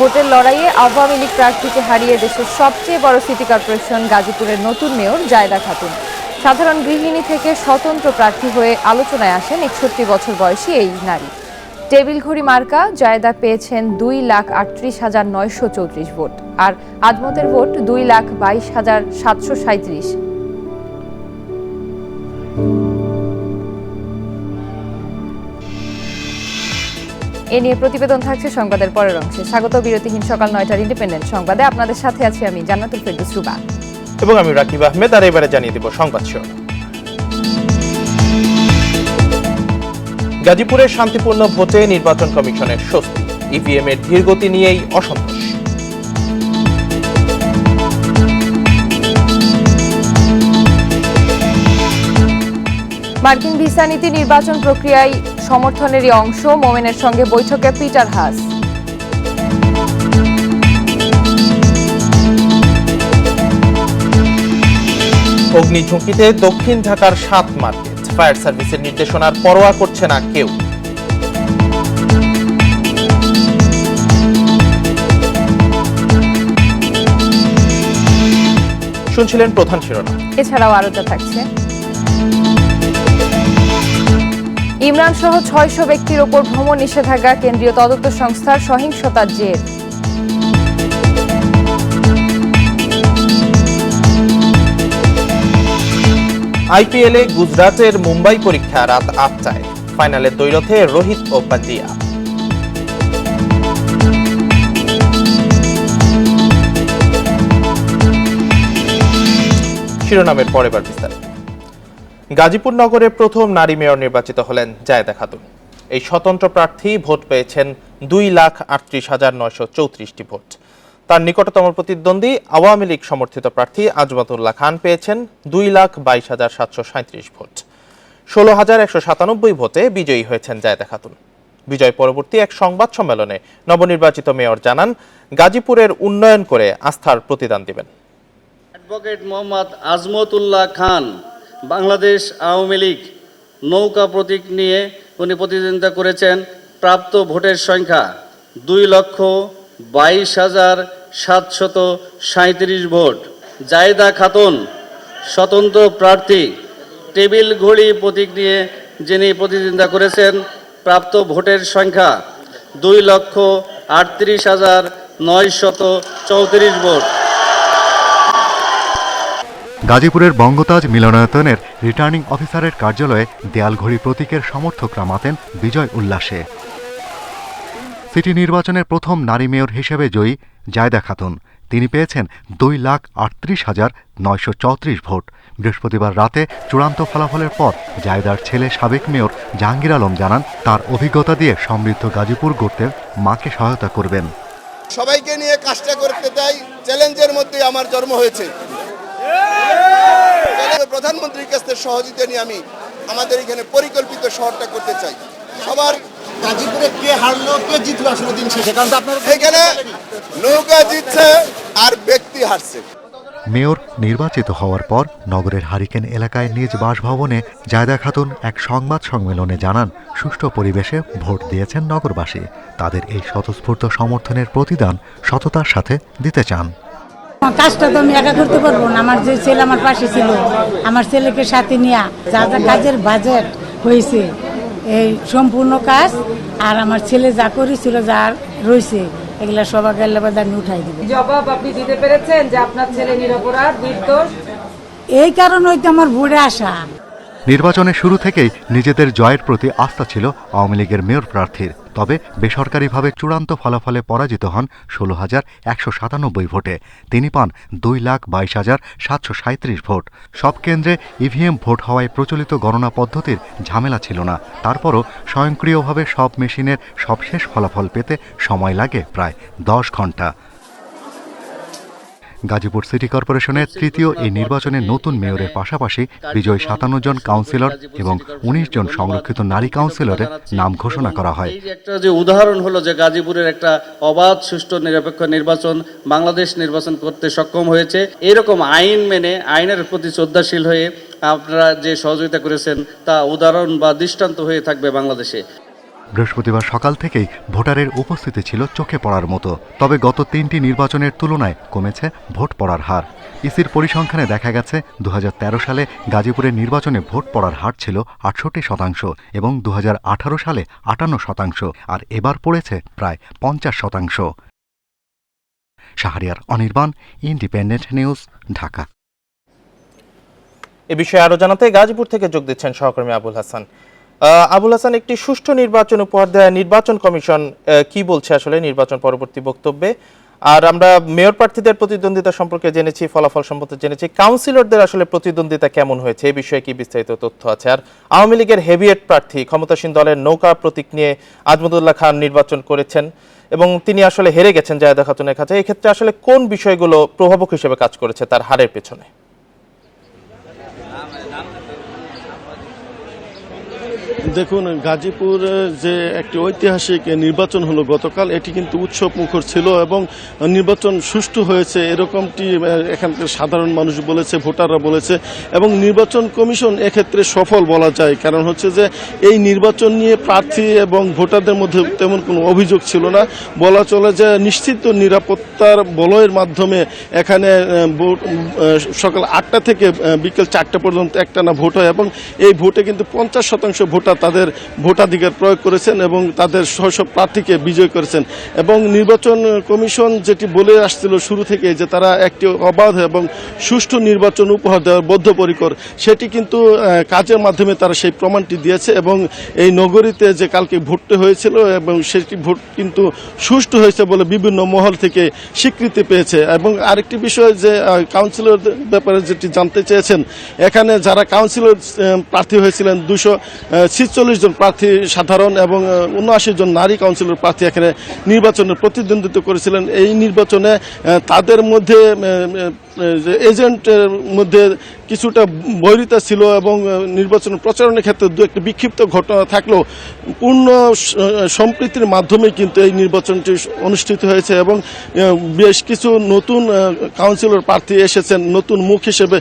ভোটের লড়াইয়ে আওয়ামী লীগ প্রার্থীকে হারিয়ে দেশের সবচেয়ে বড় সিটি কর্পোরেশন গাজীপুরের নতুন মেয়র জায়েদা খাতুন। সাধারণ গৃহিণী থেকে স্বতন্ত্র প্রার্থী হয়ে আলোচনায় আসেন ৬১ বছর বয়সী এই নারী। টেবিল ঘড়ি মার্কা জায়েদা পেয়েছেন ২,৩৮,৯৩৪ ভোট, আর আজমতের ভোট ২,22,৭৩৭। এ নিয়ে প্রতিবেদন থাকছে সংবাদের পরের অংশে। স্বাগত বিরতিহীন সকাল ৯টার ইন্ডিপেন্ডেন্ট সংবাদে। আপনাদের সাথে আছি আমি জান্নাতুল ফেরদৌস রুবা এবং আমি রাকিব আহমেদ। আর এবারে জানিয়ে দেব সংবাদ শিরোনাম। গাজীপুরের শান্তিপূর্ণ ভোটে নির্বাচন কমিশনের স্বস্তি, ইভিএম এর ধীরগতি নিয়েই অসন্তোষ। মার্কিন ভিসা নীতি নির্বাচন প্রক্রিয়ায় সমর্থনেরই অংশ, মোমেনের সঙ্গে বৈঠকে পিটার হাস। অগ্নিঝুঁকিতে দক্ষিণ ঢাকার ৭ মার্কেট, ফায়ার সার্ভিসের নির্দেশনার পরোয়া করছে না কেউ। শুনছিলেন প্রধান শিরোনাম, এছাড়াও আরও যা থাকছে। ইমরান সহ ৬০০ ব্যক্তির ওপর ভ্রমণ নিষেধাজ্ঞা, কেন্দ্রীয় তদন্ত সংস্থার সহিংসতার জের। আইপিএলে গুজরাটের মুম্বাই পরীক্ষা রাত ৮টায়, ফাইনালের দ্বৈরথে রোহিত ও পান্ডিয়া। শিরোনামের পর এবার বিস্তারিত। গাজীপুর নগরে প্রথম নারী মেয়র নির্বাচিত হলেন জায়েদা খাতুন। এই স্বতন্ত্র প্রার্থী ভোট পেয়েছেন ২,৩৮,৯৩৪টি ভোট। তার নিকটতম প্রতিদ্বন্দ্বী আওয়ামী লীগ সমর্থিত প্রার্থী আজমতুল্লাহ খান পেয়েছেন ২,২২,৭৩৭ ভোট। ১৬,১৯৭ ভোটে বিজয়ী হয়েছেন জায়েদা খাতুন। বিজয় পরবর্তী এক সংবাদ সম্মেলনে নবনির্বাচিত মেয়র জানান, গাজীপুরের উন্নয়ন করে আস্থার প্রতিদান দিবেন। অ্যাডভোকেট মোহাম্মদ আজমতুল্লাহ খান বাংলাদেশ আওয়ামী লীগ নৌকা প্রতীক নিয়ে উনি প্রতিদ্বন্দ্বিতা করেছেন। প্রাপ্ত ভোটের সংখ্যা ২,২২,৭৩৭ ভোট। জায়েদা খাতুন স্বতন্ত্র প্রার্থী টেবিল ঘড়ি প্রতীক নিয়ে যিনি প্রতিদ্বন্দ্বিতা করেছেন, প্রাপ্ত ভোটের সংখ্যা ২,৩৮,৯৩৪ ভোট। গাজীপুরের বঙ্গতাজ মিলনায়তনের রিটার্নিং অফিসারের কার্যালয়ে দেয়ালঘড়ি প্রতীকের সমর্থকরা মাতেন বিজয় উল্লাসে। সিটি নির্বাচনের প্রথম নারী মেয়র হিসেবে জয়ী জায়েদা খাতুন। তিনি পেয়েছেন ২,৩৮,৯৩৪ ভোট। বৃহস্পতিবার রাতে চূড়ান্ত ফলাফলের পর জায়েদার ছেলে সাবেক মেয়র জাহাঙ্গীর আলম জানান, তার অভিজ্ঞতা দিয়ে সমৃদ্ধ গাজীপুর গড়তে মাকে সহায়তা করবেন। সবাইকে নিয়ে কাজটা করতে চাই, চ্যালেঞ্জের মধ্যে আমার জন্ম হয়েছে। প্রধানমন্ত্রীর কাছে সহযোগিতা নিয়ে আমি আমাদের এখানে পরিকল্পিত শহরটা করতে চাই। সবার গাজীপুরে কে হারলো কে জিতলো আসলে দিন শেষে, কারণ আপনার এখানে নৌকা জিতছে আর ব্যক্তি হারছে। মেয়র নির্বাচিত হওয়ার পর নগরের হারিকেন এলাকায় নিজ বাসভবনে জায়েদা খাতুন এক সংবাদ সম্মেলনে জানান, সুষ্ঠু পরিবেশে ভোট দিয়েছেন নগরবাসী। তাদের এই স্বতঃস্ফূর্ত সমর্থনের প্রতিদান সততার সাথে দিতে চান। কাজটা তো আমি একা করতে পারবো না, আমার যে ছেলে আমার পাশে ছিল, আমার ছেলেকে সাথে নিয়ে যা যা কাজের বাজেট হয়েছে এই সম্পূর্ণ কাজ, আর আমার ছেলে যা করেছিল যা রয়েছে এগুলা সবাইকে আমি উঠাই দিব। জবাব আপনি দিতে পেরেছেন যে আপনার ছেলে নিরপরাধ, নির্দোষ। এই কারণে হয়তো আমার ভোটে আসা। নির্বাচনের শুরু থেকেই নিজেদের জয়ের প্রতি আস্থা ছিল আওয়ামী লীগের মেয়র প্রার্থীর। তবে বেসরকারিভাবে চূড়ান্ত ফলাফলে পরাজিত হন ১৬,১৯৭ ভোটে। তিনি পান ২,২২,৭৩৭ ভোট। সব কেন্দ্রে ইভিএম ভোট হওয়ায় প্রচলিত গণনা পদ্ধতির ঝামেলা ছিল না। তারপরও স্বয়ংক্রিয়ভাবে সব মেশিনের সবশেষ ফলাফল পেতে সময় লাগে প্রায় ১০ ঘণ্টা। গাজীপুর সিটি কর্পোরেশনের তৃতীয় এই নির্বাচনে নতুন মেয়রের পাশাপাশি বিজয়ী ৫৭ জন কাউন্সিলর এবং ১৯ জন সংরক্ষিত নারী কাউন্সিলরের নাম ঘোষণা করা হয়। একটা যে উদাহরণ হলো যে গাজীপুরের একটা অবাধ, সুষ্ঠু, নিরপেক্ষ নির্বাচন বাংলাদেশ নির্বাচন করতে সক্ষম হয়েছে। এরকম আইন মেনে, আইনের প্রতি শ্রদ্ধাশীল হয়ে আপনারা যে সহযোগিতা করেছেন তা উদাহরণ বা দৃষ্টান্ত হয়ে থাকবে বাংলাদেশে। বৃহস্পতিবার সকাল থেকেই ভোটারের উপস্থিতি ছিল চোখে পড়ার মতো। তবে গত 3টি নির্বাচনের তুলনায় কমেছে ভোট পড়ার হার। ইসির পরিসংখ্যানে দেখা গেছে 2013 সালে গাজীপুরের নির্বাচনে ভোট পড়ার হার ছিল 68% এবং 2018 সালে 58%, আর এবার পড়েছে প্রায় 50%। Shahriar Anirban, Independent News, Dhaka. এ বিষয়ে আরো জানাতে গাজীপুর থেকে যোগ দিচ্ছেন সহকর্মী আবুল হাসান। আবুল হাসান, একটি সুষ্ঠু নির্বাচন উপহার দেয় নির্বাচন কমিশন কি বলছে আসলে নির্বাচন পরবর্তী বক্তব্যে? আর আমরা মেয়র প্রার্থীদের প্রতিদ্বন্দ্বিতা সম্পর্কে জেনেছি, ফলাফল সম্পর্কে জেনেছি, কাউন্সিলরদের আসলে প্রতিদ্বন্দ্বিতা কেমন হয়েছে এই বিষয়ে কি বিস্তারিত তথ্য আছে? আর আওয়ামী লীগের হেভিয়েট প্রার্থী ক্ষমতাসীন দলের নৌকা প্রতীক নিয়ে আজমতুল্লাহ খান নির্বাচন করেছেন এবং তিনি আসলে হেরে গেছেন জায়েদা খাতুনের কাছে। এই ক্ষেত্রে আসলে কোন বিষয়গুলো প্রভাবক হিসেবে কাজ করেছে তার হারের পেছনে? দেখুন, গাজীপুর যে একটি ঐতিহাসিক নির্বাচন হলো গতকাল, এটি কিন্তু উৎসব মুখর ছিল এবং নির্বাচন সুষ্ঠু হয়েছে এরকমটি এখানকার সাধারণ মানুষ বলেছে, ভোটাররা বলেছে এবং নির্বাচন কমিশন এক্ষেত্রে সফল বলা যায়। কারণ হচ্ছে যে এই নির্বাচন নিয়ে প্রার্থী এবং ভোটারদের মধ্যে তেমন কোনো অভিযোগ ছিল না। বলা চলে যে নিশ্চিত নিরাপত্তার বলয়ের মাধ্যমে এখানে সকাল 8টা থেকে বিকেল 4টা পর্যন্ত একটানা ভোট হয় এবং এই ভোটে কিন্তু 50% ভোটার তাদের ভোটাধিকার প্রয়োগ করেছেন এবং তাদের সব প্রার্থীকে বিজয় করেছেন। এবং নির্বাচন কমিশন যেটি বলে আসছিল শুরু থেকে যে তারা একটি অবাধ এবং সুষ্ঠু নির্বাচন উপহার দেওয়ার বদ্ধপরিকর, সেটি কিন্তু কাজের মাধ্যমে তারা সেই প্রমাণটি দিয়েছে এবং এই নগরীতে যে কালকে ভোটটি হয়েছিল এবং সেটি ভোট কিন্তু সুষ্ঠু হয়েছে বলে বিভিন্ন মহল থেকে স্বীকৃতি পেয়েছে। এবং আরেকটি বিষয় যে কাউন্সিলর ব্যাপারে যেটি জানতে চেয়েছেন, এখানে যারা কাউন্সিলর প্রার্থী হয়েছিলেন 246 জন প্রার্থী সাধারণ এবং 79 জন নারী কাউন্সিলর প্রার্থী এখানে নির্বাচনে প্রতিদ্বন্দ্বিতা করেছিলেন। এই নির্বাচনে তাদের মধ্যে এজেন্টের মধ্যে কিছুটা বৈরিতা ছিল এবং নির্বাচন প্রচারণের ক্ষেত্রে দু একটি বিক্ষিপ্ত ঘটনা থাকলেও পূর্ণ সম্প্রীতির মাধ্যমে কিন্তু এই নির্বাচনটি অনুষ্ঠিত হয়েছে এবং বেশ কিছু নতুন কাউন্সিলর প্রার্থী এসেছেন, নতুন মুখ হিসেবে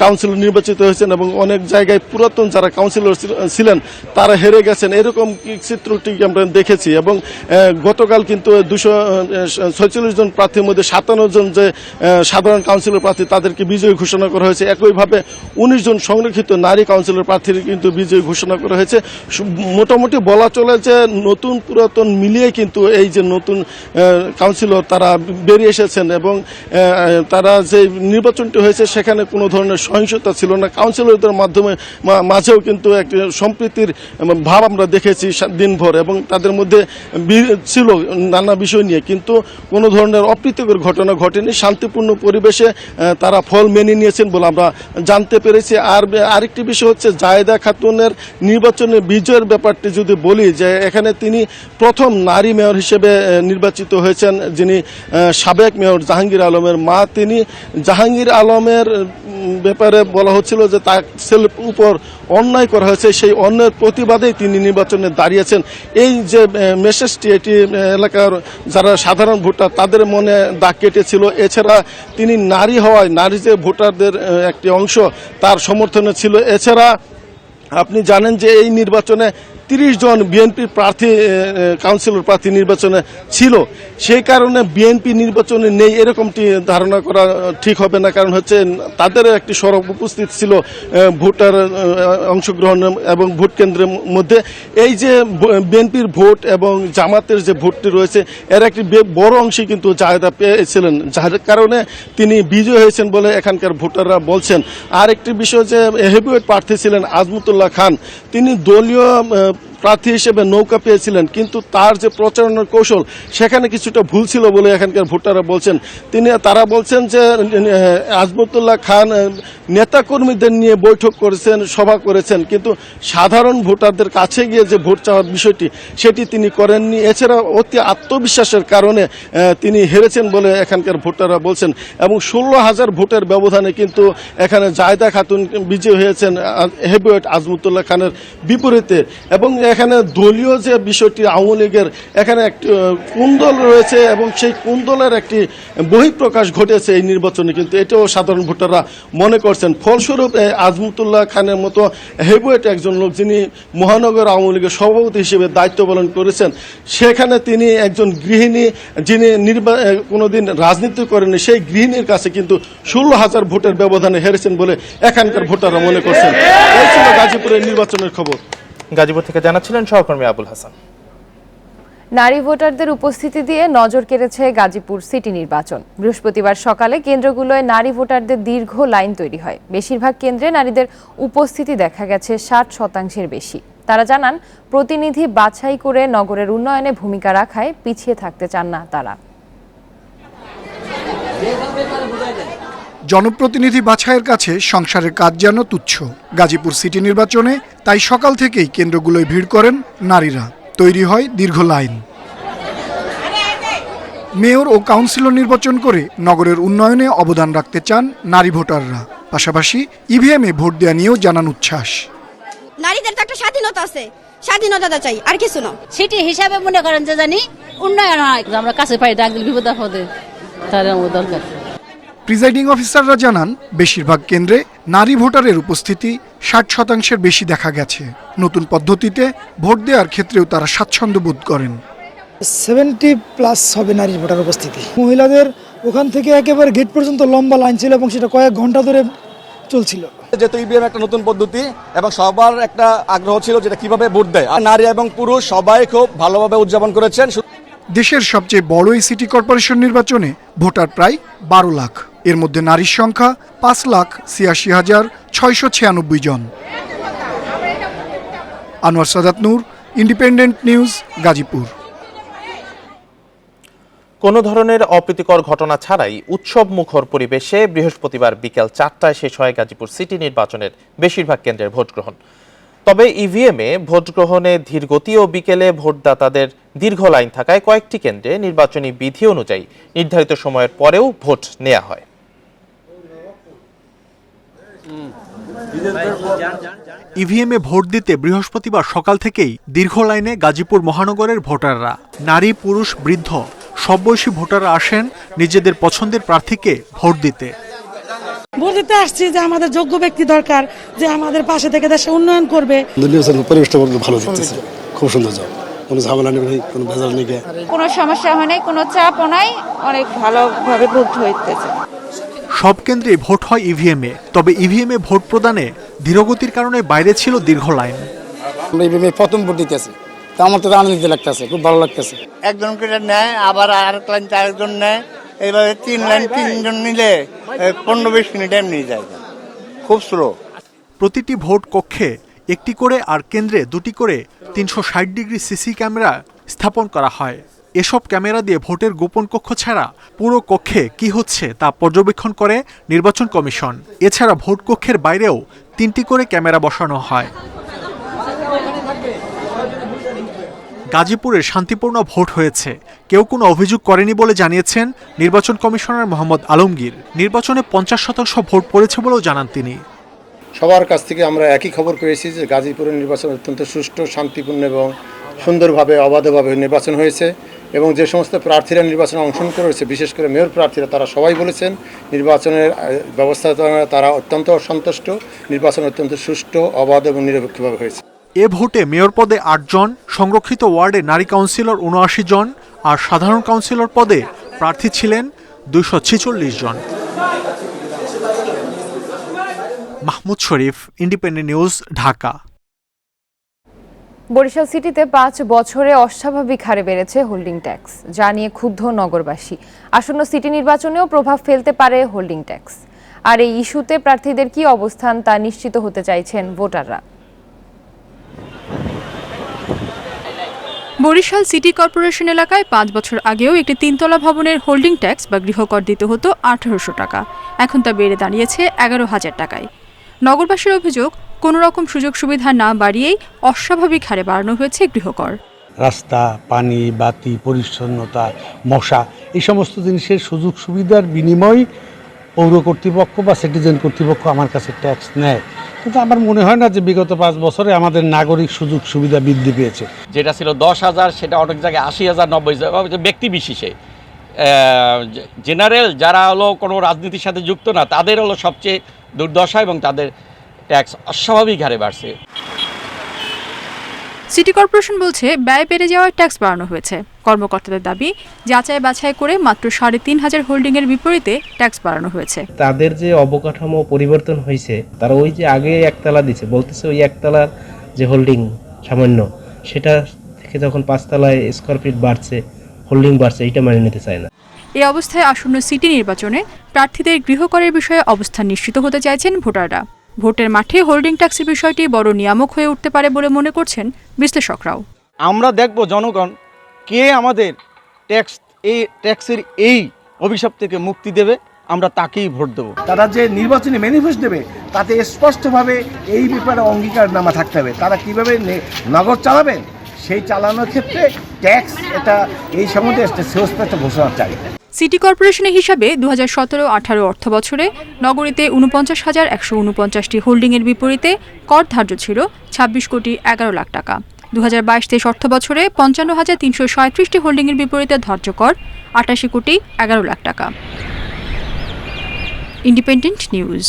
কাউন্সিলর নির্বাচিত হয়েছেন এবং অনেক জায়গায় পুরাতন যারা কাউন্সিলর ছিলেন তারা হেরে গেছেন, এরকম চিত্রটি আমরা দেখেছি। এবং গতকাল কিন্তু 246 জন প্রার্থীর মধ্যে 57 জন যে সাধারণ কাউন্সিলর প্রার্থী তাদেরকে বিজয়ী ঘোষণা করা হয়েছে। একইভাবে 19 জন সংরক্ষিত নারী কাউন্সিলর প্রার্থীর কিন্তু বিজয়ী ঘোষণা করা হয়েছে। মোটামুটি বলা চলে যে নতুন পুরাতন মিলিয়ে কিন্তু এই যে নতুন কাউন্সিলর তারা বেরিয়ে এসেছেন এবং তারা যে নির্বাচনটি হয়েছে সেখানে কোনো ধরনের সহিংসতা ছিল না। কাউন্সিলরদের মাঝেও কিন্তু একটি সম্প্রীতির ভাব আমরা দেখেছি দিনভর এবং তাদের মধ্যে ছিল নানা বিষয় নিয়ে, কিন্তু কোনো ধরনের অপ্রীতিকর ঘটনা ঘটেনি। শান্তিপূর্ণ পরিবেশে তারা ফল মেনে নিয়েছেন বলে আমরা জানতে পেরেছি। আর আরেকটি বিষয় হচ্ছে জায়েদা খাতুনের নির্বাচনে বিজয়ের ব্যাপারটি যদি বলি, যে এখানে তিনি প্রথম নারী মেয়র হিসেবে নির্বাচিত হয়েছেন, যিনি সাবেক মেয়র জাহাঙ্গীর আলমের মা। তিনি জাহাঙ্গীর আলমের ব্যাপারে বলা হচ্ছিল যে তার ছেলের উপর অন্যায় করা হয়েছে, সেই অন্যায়ের প্রতিবাদেই তিনি নির্বাচনে দাঁড়িয়েছেন। এই যে মেসেজটি এটি এলাকার যারা সাধারণ ভোটার তাদের মনে দাগ কেটেছিল। এছাড়া তিনি নারী হওয়ায় নারী যে ভোটারদের একটি অংশ তার সমর্থনে ছিল। এছাড়া আপনি জানেন যে এই নির্বাচনে 30 জন বিএনপি প্রার্থী কাউন্সিলর প্রার্থী নির্বাচনে ছিল, সেই কারণে বিএনপি নির্বাচনে নেই এরকমটি ধারণা করা ঠিক হবে না। কারণ হচ্ছে তাদের একটি সরব উপস্থিত ছিল ভোটার অংশগ্রহণ এবং ভোট কেন্দ্রের মধ্যে। এই যে বিএনপির ভোট এবং জামাতের যে ভোটটি রয়েছে এর একটি বড় অংশই কিন্তু জায়েদা পেয়েছিলেন, যার কারণে তিনি বিজয় হয়েছেন বলে এখানকার ভোটাররা বলছেন। আর একটি বিষয় যে হেভিওয়েট প্রার্থী ছিলেন আজমতুল্লাহ খান, তিনি দলীয় প্রার্থী হিসেবে নৌকা পেয়েছিলেন, কিন্তু তার যে প্রচারণার কৌশল সেখানে কিছুটা ভুল ছিল বলে এখানকার ভোটাররা বলছেন। তারা বলছেন যে আজমতুল্লাহ খান নেতাকর্মীদের নিয়ে বৈঠক করেছেন, সভা করেছেন, কিন্তু সাধারণ ভোটারদের কাছে গিয়ে যে ভোট চাওয়ার বিষয়টি সেটি তিনি করেননি। এছাড়া অতি আত্মবিশ্বাসের কারণে তিনি হেরেছেন বলে এখানকার ভোটাররা বলছেন এবং 16,000 ভোটের ব্যবধানে কিন্তু এখানে জায়েদা খাতুন বিজয়ী হয়েছেন হেভিওয়েট আজমতুল্লাহ খানের বিপরীতে। এবং এখানে দলীয় যে বিষয়টি আওয়ামী লীগের এখানে একটি কুন্দল রয়েছে এবং সেই কুন্দলের একটি বহিঃপ্রকাশ ঘটেছে এই নির্বাচনে, কিন্তু এটাও সাধারণ ভোটাররা মনে করছেন। ফলস্বরূপ আজমতুল্লাহ খানের মতো হেভিওয়েট একজন লোক, যিনি মহানগর আওয়ামী লীগের সভাপতি হিসেবে দায়িত্ব পালন করেছেন, সেখানে তিনি একজন গৃহিণী, যিনি কোনোদিন রাজনীতি করেনি, সেই গৃহিণীর কাছে কিন্তু 16,000 ভোটের ব্যবধানে হেরেছেন বলে এখানকার ভোটাররা মনে করছেন। এই ছিল গাজীপুরের নির্বাচনের খবর। গাজীপুর থেকে জানাচ্ছিলেন সহকর্মী আবুল হাসান। নারী ভোটারদের উপস্থিতি দিয়ে নজর কেড়েছে গাজীপুর সিটি নির্বাচন। বৃহস্পতিবার সকালে কেন্দ্রগুলোয় নারী ভোটারদের দীর্ঘ লাইন তৈরি হয়। বেশিরভাগ কেন্দ্রে নারীদের উপস্থিতি দেখা গেছে 60% বেশি। তারা জানান, প্রতিনিধি বাছাই করে নগরের উন্নয়নে ভূমিকা রাখায় পিছিয়ে থাকতে চান না তারা। জনপ্রতিনিধি বাছাইয়ের কাছে সংসারের কাজ যেন তুচ্ছ। গাজীপুর সিটি নির্বাচনে তাই সকাল থেকেই কেন্দ্রগুলোয় ভিড় করেন নারীরা। তৈরি হয় দীর্ঘ লাইন। মেয়র ও কাউন্সিলর নির্বাচন করে নগরের উন্নয়নে অবদান রাখতে চান নারী ভোটাররা। পাশাপাশি ইভিএমে ভোট দেওয়া নিয়েও জানান উচ্ছ্বাস। নারীদের তো একটা স্বাধীনতা আছে, স্বাধীনতা চাই, আর কিছু না। সিটি হিসাবে মনে করেন যে জানি উন্নয়ন হয়, আমরা কাছে পাই ডাক দিলে বিপদ আপদে তার দরকার। প্রিজাইডিং অফিসাররা জানান, বেশিরভাগ কেন্দ্রে নারী ভোটারের উপস্থিতি 60% বেশি দেখা গেছে। নতুন পদ্ধতিতে ভোট দেওয়ার ক্ষেত্রেও তারা স্বাচ্ছন্দ্য বোধ করেন। 70+ হবে নারী ভোটার উপস্থিতি। মহিলাদের ওখান থেকে একেবারে গেট পর্যন্ত লম্বা লাইন ছিল এবং সেটা কয়েক ঘন্টা ধরে চলছিল। যেহেতু ইভিএম একটা নতুন পদ্ধতি এবং সবার একটা আগ্রহ ছিল যেটা কিভাবে ভোট দেয়, আর নারী এবং পুরুষ সবাই খুব ভালোভাবে উদযাপন করেছেন। দেশের সবচেয়ে বড় এই সিটি কর্পোরেশন নির্বাচনে ভোটার প্রায় 12 লাখ। এর মধ্যে নারীর সংখ্যা 5,86,696 জন। আনোয়ার সাদাত নূর, ইন্ডিপেন্ডেন্ট নিউজ, গাজীপুর। কোনো ধরনের অপ্রীতিকর ঘটনা ছাড়াই উৎসব মুখর পরিবেশে বৃহস্পতিবার বিকেল 4টায় শেষ হয় গাজীপুর সিটি নির্বাচনের বেশিরভাগ কেন্দ্রের ভোট গ্রহণ। তবে ইভিএমে ভোট গ্রহণে ধীর গতি ও বিকেলে ভোটদাতাদের দীর্ঘ লাইন থাকায় কয়েকটি কেন্দ্রে নির্বাচনী বিধি অনুযায়ী নির্ধারিত সময়ের পরেও ভোট নেওয়া হয়। ইভিএমে ভোট দিতে বৃহস্পতিবার সকাল থেকেই দীর্ঘ লাইনে গাজীপুর মহানগরের ভোটাররা। নারী, পুরুষ, বৃদ্ধ সব বয়সী ভোটাররা আসেন নিজেদের পছন্দের প্রার্থীকে ভোট দিতে। ভোট দিতে আসছি যে আমাদের যোগ্য ব্যক্তি দরকার, যে আমাদের পাশে থেকে দেশে উন্নয়ন করবে। পরিবেশটা ভালো থাকতেছে, খুব সুন্দর যাও, কোনো ঝামেলা নেই, কোনো ভেজাল নেই, কোনো সমস্যা হয় নাই, কোনো চাপও নাই, অনেক ভালোভাবে ভোট হইতেছে। সব কেন্দ্রে ভোট হয় ইভিএমে। তবে ইভিএমে ভোট প্রদানে ধীরগতির কারণে বাইরে ছিল দীর্ঘ লাইন। আমরা ইভিএমে প্রথম ভোট দিতেছি, তা আমার তো আনন্দিত লাগতেছে, খুব ভালো লাগতেছে। একজন করে নেয়, আবার আরেক লাইন আরেকজন নেয়, এইভাবে 3 লাইন 3 জন নিলে 15-20 মিনিট টাইম নিয়ে যায়, খুব স্লো। প্রতিটি ভোট কক্ষে একটি করে আর কেন্দ্রে 2টি করে 360 ডিগ্রি সিসি ক্যামেরা স্থাপন করা হয়। এসব ক্যামেরা দিয়ে ভোটের গোপন কক্ষ ছাড়া পুরো কক্ষে কি হচ্ছে তা পর্যবেক্ষণ করে নির্বাচন কমিশন। এছাড়া ভোট কক্ষের বাইরেও 3টি করে ক্যামেরা বসানো হয়। গাজীপুরে শান্তিপূর্ণ ভোট হয়েছে, কেউ কোনো অভিযোগ করেনি বলে জানিয়েছেন নির্বাচন কমিশনার মোহাম্মদ আলমগীর। নির্বাচনে 50% ভোট পড়েছে বলেও জানান তিনি। সবার কাছ থেকে আমরা একই খবর পেয়েছি যে গাজীপুরের নির্বাচন অত্যন্ত সুষ্ঠু, শান্তিপূর্ণ এবং সুন্দরভাবে অবাধভাবে নির্বাচন হয়েছে এবং যে সমস্ত প্রার্থীরা নির্বাচনে অংশগ্রহণ করেছে, বিশেষ করে মেয়র প্রার্থীরা, তারা সবাই বলেছেন নির্বাচনের ব্যবস্থা তারা অত্যন্ত সন্তুষ্ট। নির্বাচন অত্যন্ত সুষ্ঠু, অবাধ এবং নিরপেক্ষভাবে হয়েছে। এ ভোটে মেয়র পদে 8 জন, সংরক্ষিত ওয়ার্ডে নারী কাউন্সিলর 79 জন আর সাধারণ কাউন্সিলর পদে প্রার্থী ছিলেন 246 জন। মাহমুদ শরীফ, ইন্ডিপেন্ডেন্ট নিউজ, ঢাকা। বরিশাল সিটিতে 5 বছরে অস্বাভাবিক হারে বেড়েছে হোল্ডিং ট্যাক্স, যা নিয়ে ক্ষুব্ধ নগরবাসী। আসন্ন সিটি নির্বাচনেও প্রভাব ফেলতে পারে হোল্ডিং ট্যাক্স। আর এই ইস্যুতে প্রার্থীদের কি অবস্থান তা নিশ্চিত হতে চাইছেন ভোটাররা। বরিশাল সিটি কর্পোরেশন এলাকায় 5 বছর আগেও একটি 3তলা ভবনের হোল্ডিং ট্যাক্স বা গৃহকর দিতে হতো 1800 টাকা। এখন তা বেড়ে দাঁড়িয়েছে 11,000 টাকায়। নগরবাসীর অভিযোগ, কোনো রকম সুযোগ সুবিধা না বাড়িয়েই অস্বাভাবিক হারে বাড়ানো হয়েছে গৃহকর। রাস্তা, পানি, বাতি, পরিচ্ছন্নতা, মশা, এই সমস্ত জিনিসের সুযোগ সুবিধার বিনিময়ে পৌর কর্তৃপক্ষ বা সিটিজেন কর্তৃপক্ষ আমার কাছে ট্যাক্স নেয়। কিন্তু আমার মনে হয় না যে বিগত 5 বছরে আমাদের নাগরিক সুযোগ সুবিধা বৃদ্ধি পেয়েছে। যেটা ছিল 10,000 সেটা অনেক জায়গায় 80,000 90,000 ব্যক্তি বিশেষে। জেনারেল যারা হলো কোনো রাজনীতির সাথে যুক্ত না তাদের হলো সবচেয়ে দুর্দশা এবং তাদের ট্যাক্স অস্বাভাবিক হারে বাড়ছে। সিটি কর্পোরেশন বলছে ব্যয় বেড়ে যাওয়ায় ট্যাক্স বাড়ানো হয়েছে। কর্মকর্তাদের দাবি যাচাই বাছাই করে মাত্র 3,500 হোল্ডিংয়ের বিপরীতে ট্যাক্স বাড়ানো হয়েছে। তাদের যে অবকাঠামো পরিবর্তন হয়েছে, তারা ওই যে আগে একতলা দিছে বলতেছে ওই একতলার যে হোল্ডিং সামান্য, সেটা থেকে যখন 5 তলায় স্কয়ার ফিট বাড়ছে, হোল্ডিং বাড়ছে, এটা মেনে নিতে চায় না। এই অবস্থায় আসন্ন সিটি নির্বাচনে প্রার্থীদের গৃহকরের বিষয়ে অবস্থান নিশ্চিত হতে চাইছেন ভোটাররা। ভোটের মাঠে হোল্ডিং ট্যাক্সের বিষয়টি বড় নিয়ামক হয়ে উঠতে পারে বলে মনে করছেন বিশ্লেষকরাও। আমরা দেখব জনগণ কে আমাদের ট্যাক্সের এই অভিশাপ থেকে মুক্তি দেবে, আমরা তাকেই ভোট দেব। তারা যে নির্বাচনী ম্যানিফেস্টো দেবে তাতে স্পষ্টভাবে এই ব্যাপারে অঙ্গীকারনামা থাকতে হবে। তারা কিভাবে নগর চালাবেন সেই চালানোর ক্ষেত্রে ট্যাক্স এটা এই সম্বন্ধে সুস্পষ্ট ঘোষণা চাই। সিটি কর্পোরেশনের হিসাবে 2017-18 অর্থ বছরে নগরীতে 49,149টি হোল্ডিংয়ের বিপরীতে কর ধার্য ছিল 26,11 লাখ টাকা। 2022-23 অর্থ বছরে 55,337টি হোল্ডিংয়ের বিপরীতে ধার্য কর 88,11 লাখ টাকা। Independent news.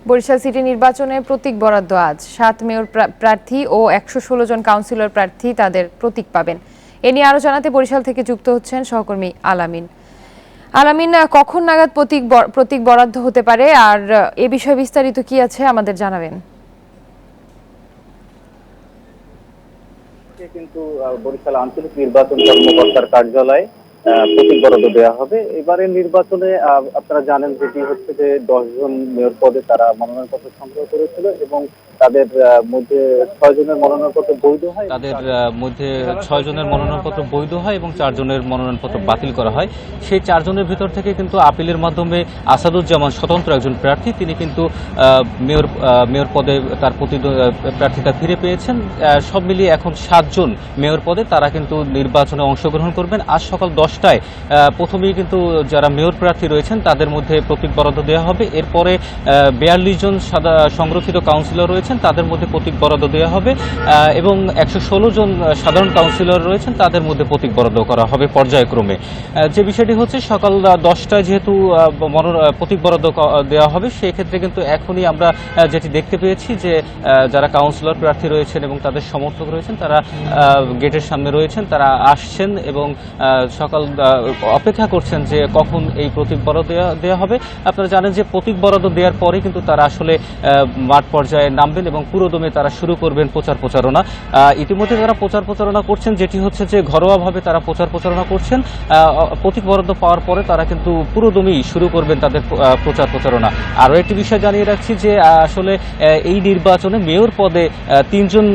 বরিশাল সিটি নির্বাচনে প্রতীক বরাদ্দ আজ। 7 মেয়র প্রার্থী ও 116 জন কাউন্সিলর প্রার্থী তাদের প্রতীক পাবেন। এ নিয়ে আরো জানাতে বরিশাল থেকে যুক্ত হচ্ছেন সহকর্মী আলামিন। আলামিন, কখন নাগাদ প্রতীক বরাদ্দ হতে পারে আর এ বিষয়ে বিস্তারিত কি আছে আমাদের জানাবেন? কিন্তু বরিশাল আঞ্চলিক নির্বাচন কর্মকর্তার কার্যালয়ে প্রতীক বরাদ্দ দেওয়া হবে। এবারের নির্বাচনে আপনারা জানেন যেটি হচ্ছে যে 10 জন মেয়র পদে তারা মনোনয়নপত্র সংগ্রহ করেছিল এবং তাদের মধ্যে 6 জনের মনোনয়নপত্র বৈধ হয়। তাদের মধ্যে 6 জনের মনোনয়নপত্র বৈধ হয় এবং 4 জনের মনোনয়নপত্র বাতিল করা হয়। সেই 4 জনের ভিতর থেকে কিন্তু আপিলের মাধ্যমে আসাদুজ্জামান স্বতন্ত্র একজন প্রার্থী, তিনি কিন্তু মেয়র পদে তার প্রার্থিতা ফিরে পেয়েছেন। সব মিলিয়ে এখন 7 জন মেয়র পদে তারা কিন্তু নির্বাচনে অংশগ্রহণ করবেন। আজ সকাল 10টায় প্রথমেই কিন্তু যারা মেয়র প্রার্থী রয়েছেন তাদের মধ্যে প্রতীক বরাদ্দ দেওয়া হবে। এরপরে 42 জন সংরক্ষিত কাউন্সিলর রয়েছেন তাদের মধ্যে প্রতীক বরাদ্দ দেওয়া হবে এবং 116 জন সাধারণ কাউন্সিলর রয়েছেন তাদের মধ্যে প্রতীক বরাদ্দ করা হবে পর্যায়ক্রমে। যে বিষয়টি হচ্ছে সকাল 10টায় যেহেতু প্রতীক বরাদ্দ দেওয়া হবে, সেই ক্ষেত্রে কিন্তু এখনই আমরা যেটি দেখতে পেয়েছি যে যারা কাউন্সিলর প্রার্থী রয়েছেন এবং তাদের সমর্থক রয়েছেন তারা গেটের সামনে রয়েছেন, তারা আসছেন এবং সকাল অপেক্ষা করছেন যে কখন এই প্রতীক বরাদ্দ দেওয়া হবে। আপনারা জানেন যে প্রতীক বরাদ্দ দেওয়ার পরে কিন্তু তারা আসলে মাঠ পর্যায়ে নামবেন এবং পুরোদমে তারা শুরু করবেন প্রচারণা। ইতিমধ্যে তারা প্রচারণা করছেন, যেটি হচ্ছে যে ঘরোয়াভাবে তারা প্রচারণা করছেন। প্রতীক বরাদ্দ পাওয়ার পরে তারা কিন্তু পুরোদমেই শুরু করবেন তাদের প্রচারণা। আরও একটি বিষয় জানিয়ে রাখছি যে আসলে এই নির্বাচনে মেয়র পদে 3 জন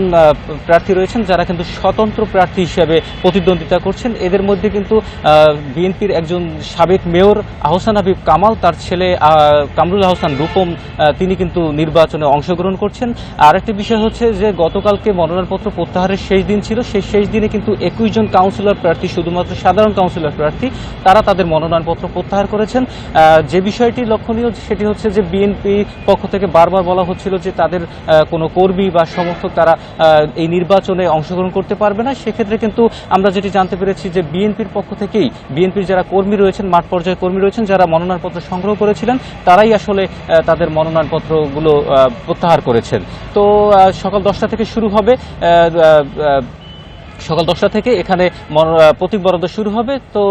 প্রার্থী রয়েছেন যারা কিন্তু স্বতন্ত্র প্রার্থী হিসেবে প্রতিদ্বন্দ্বিতা করছেন। এদের মধ্যে কিন্তু বিএনপির একজন সাবেক মেয়র আহসান হাবিব কামাল, তার ছেলে কামরুল আহসান রূপম, তিনি কিন্তু নির্বাচনে অংশগ্রহণ করছেন। আর একটি বিষয় হচ্ছে যে গতকালকে মনোনয়নপত্র প্রত্যাহারের শেষ দিন ছিল, সেই শেষ দিনে কিন্তু 21 জন কাউন্সিলর প্রার্থী, শুধুমাত্র সাধারণ কাউন্সিলর প্রার্থী, তারা তাদের মনোনয়নপত্র প্রত্যাহার করেছেন। যে বিষয়টি লক্ষণীয় সেটি হচ্ছে যে বিএনপি পক্ষ থেকে বারবার বলা হচ্ছিল যে তাদের কোনো কর্মী বা সমর্থক তারা এই নির্বাচনে অংশগ্রহণ করতে পারবে না। সেক্ষেত্রে কিন্তু আমরা যেটি জানতে পেরেছি যে বিএনপির পক্ষ থেকেই বিএনপির যারা কর্মী রয়েছেন, মাঠ পর্যায়ে কর্মী রয়েছেন, যারা মনোনয়নপত্র সংগ্রহ করেছিলেন তারাই আসলে তাদের মনোনয়নপত্রগুলো প্রত্যাহার করেছেন। তো সকাল 10টা থেকে শুরু হবে, সকাল 10টা থেকে এখানে প্রতীক বরাদ্দ শুরু হবে। তো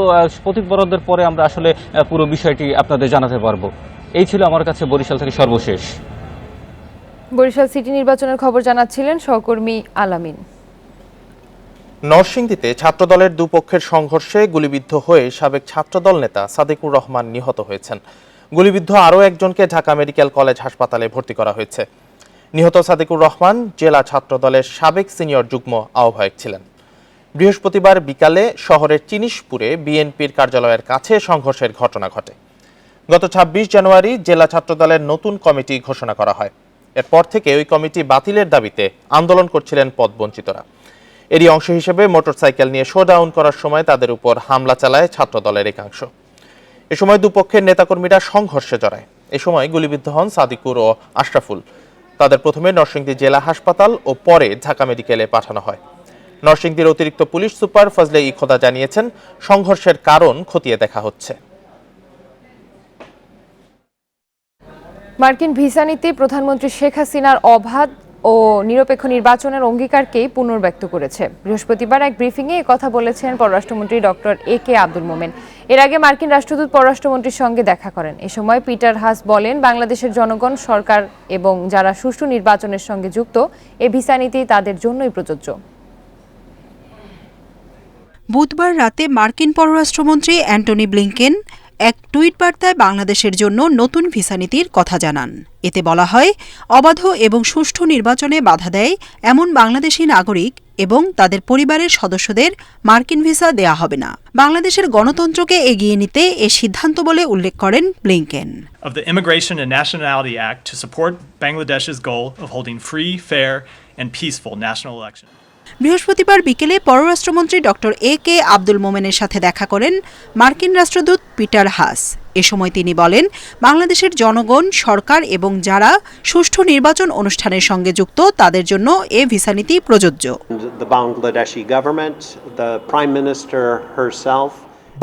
প্রতীক বরাদ্দের পরে আমরা আসলে পুরো বিষয়টি আপনাদের জানাতে পারবো। এই ছিল আমার কাছে বরিশাল থেকে সর্বশেষ। বরিশাল সিটি নির্বাচনের খবর জানাচ্ছিলেন সহকর্মী আলামিন। নরসিংদীতে ছাত্রদলের দুপক্ষের সংঘর্ষে গুলিবিদ্ধ হয়ে সাবেক ছাত্রদল নেতা সাদিকুর রহমান নিহত হয়েছেন। গুলিবিদ্ধ আরও একজনকে ঢাকা মেডিকেল কলেজ হাসপাতালে ভর্তি করা হয়েছে। নিহত সাদিকুর রহমান জেলা ছাত্রদলের সাবেক সিনিয়র যুগ্ম আহ্বায়ক ছিলেন। বৃহস্পতিবার বিকালে শহরের চিনিশপুরে বিএনপির কার্যালয়ের কাছে সংঘর্ষের ঘটনা ঘটে। গত 26 জানুয়ারি জেলা ছাত্রদলের নতুন কমিটি ঘোষণা করা হয়। এরপর থেকে ওই কমিটি বাতিলের দাবিতে আন্দোলন করছিলেন পদবঞ্চিতরা। এরই অংশ হিসেবে মোটরসাইকেল নিয়ে শোডাউন করার সময় তাদের উপর হামলা চালায় ছাত্রদলের একাংশ। এ সময় দুপক্ষের নেতাকর্মীরা সংঘর্ষে জড়ায়। এ সময় গুলিবিদ্ধ হন সাদিকুর ও আশরাফুল। তাদের প্রথমে নরসিংদী জেলা হাসপাতাল ও পরে ঢাকা মেডিকেলে পাঠানো হয়। নরসিংদীর অতিরিক্ত পুলিশ সুপার ফজলে ই খোদা জানিয়েছেন, সংঘর্ষের কারণ খতিয়ে দেখা হচ্ছে। মার্কিন ভিসা নীতি প্রধানমন্ত্রী শেখ হাসিনার অবাধ ও নিরপেক্ষ নির্বাচনের অঙ্গীকারকেই পুনর্ব্যক্ত করেছে। বৃহস্পতিবার এক ব্রিফিংয়ে কথা বলেছেন পররাষ্ট্রমন্ত্রী ডক্টর এ.কে. আব্দুল মোমেন। এর আগে মার্কিন রাষ্ট্রদূত পররাষ্ট্রমন্ত্রীর সঙ্গে দেখা করেন। এ সময় পিটার হাস বলেন, বাংলাদেশের জনগণ, সরকার এবং যারা সুষ্ঠু নির্বাচনের সঙ্গে যুক্ত, এ ভিসা নীতি তাদের জন্যই প্রযোজ্য। বুধবার রাতে মার্কিন পররাষ্ট্রমন্ত্রী অ্যান্টনি ব্লিংকেন এক টুইট বার্তায় বাংলাদেশের জন্য নতুন ভিসা নীতির কথা জানান। এতে বলা হয়, অবাধ এবং সুষ্ঠু নির্বাচনে বাধা দেয় এমন বাংলাদেশি নাগরিক এবং তাদের পরিবারের সদস্যদের মার্কিন ভিসা দেয়া হবে না। বাংলাদেশের গণতন্ত্রকে এগিয়ে নিতে এ সিদ্ধান্ত বলে উল্লেখ করেন Blinken. Of the Immigration and Nationality Act to support Bangladesh's goal of holding free, fair and peaceful national elections. বৃহস্পতিবার বিকেলে পররাষ্ট্রমন্ত্রী ডক্টর এ.কে. আব্দুল মোমেনের সাথে দেখা করেন মার্কিন রাষ্ট্রদূত পিটার হাস। এ সময় তিনি বলেন, বাংলাদেশের জনগণ, সরকার এবং যারা সুষ্ঠু নির্বাচন অনুষ্ঠানের সঙ্গে যুক্ত তাদের জন্য এ ভিসা নীতি প্রযোজ্য।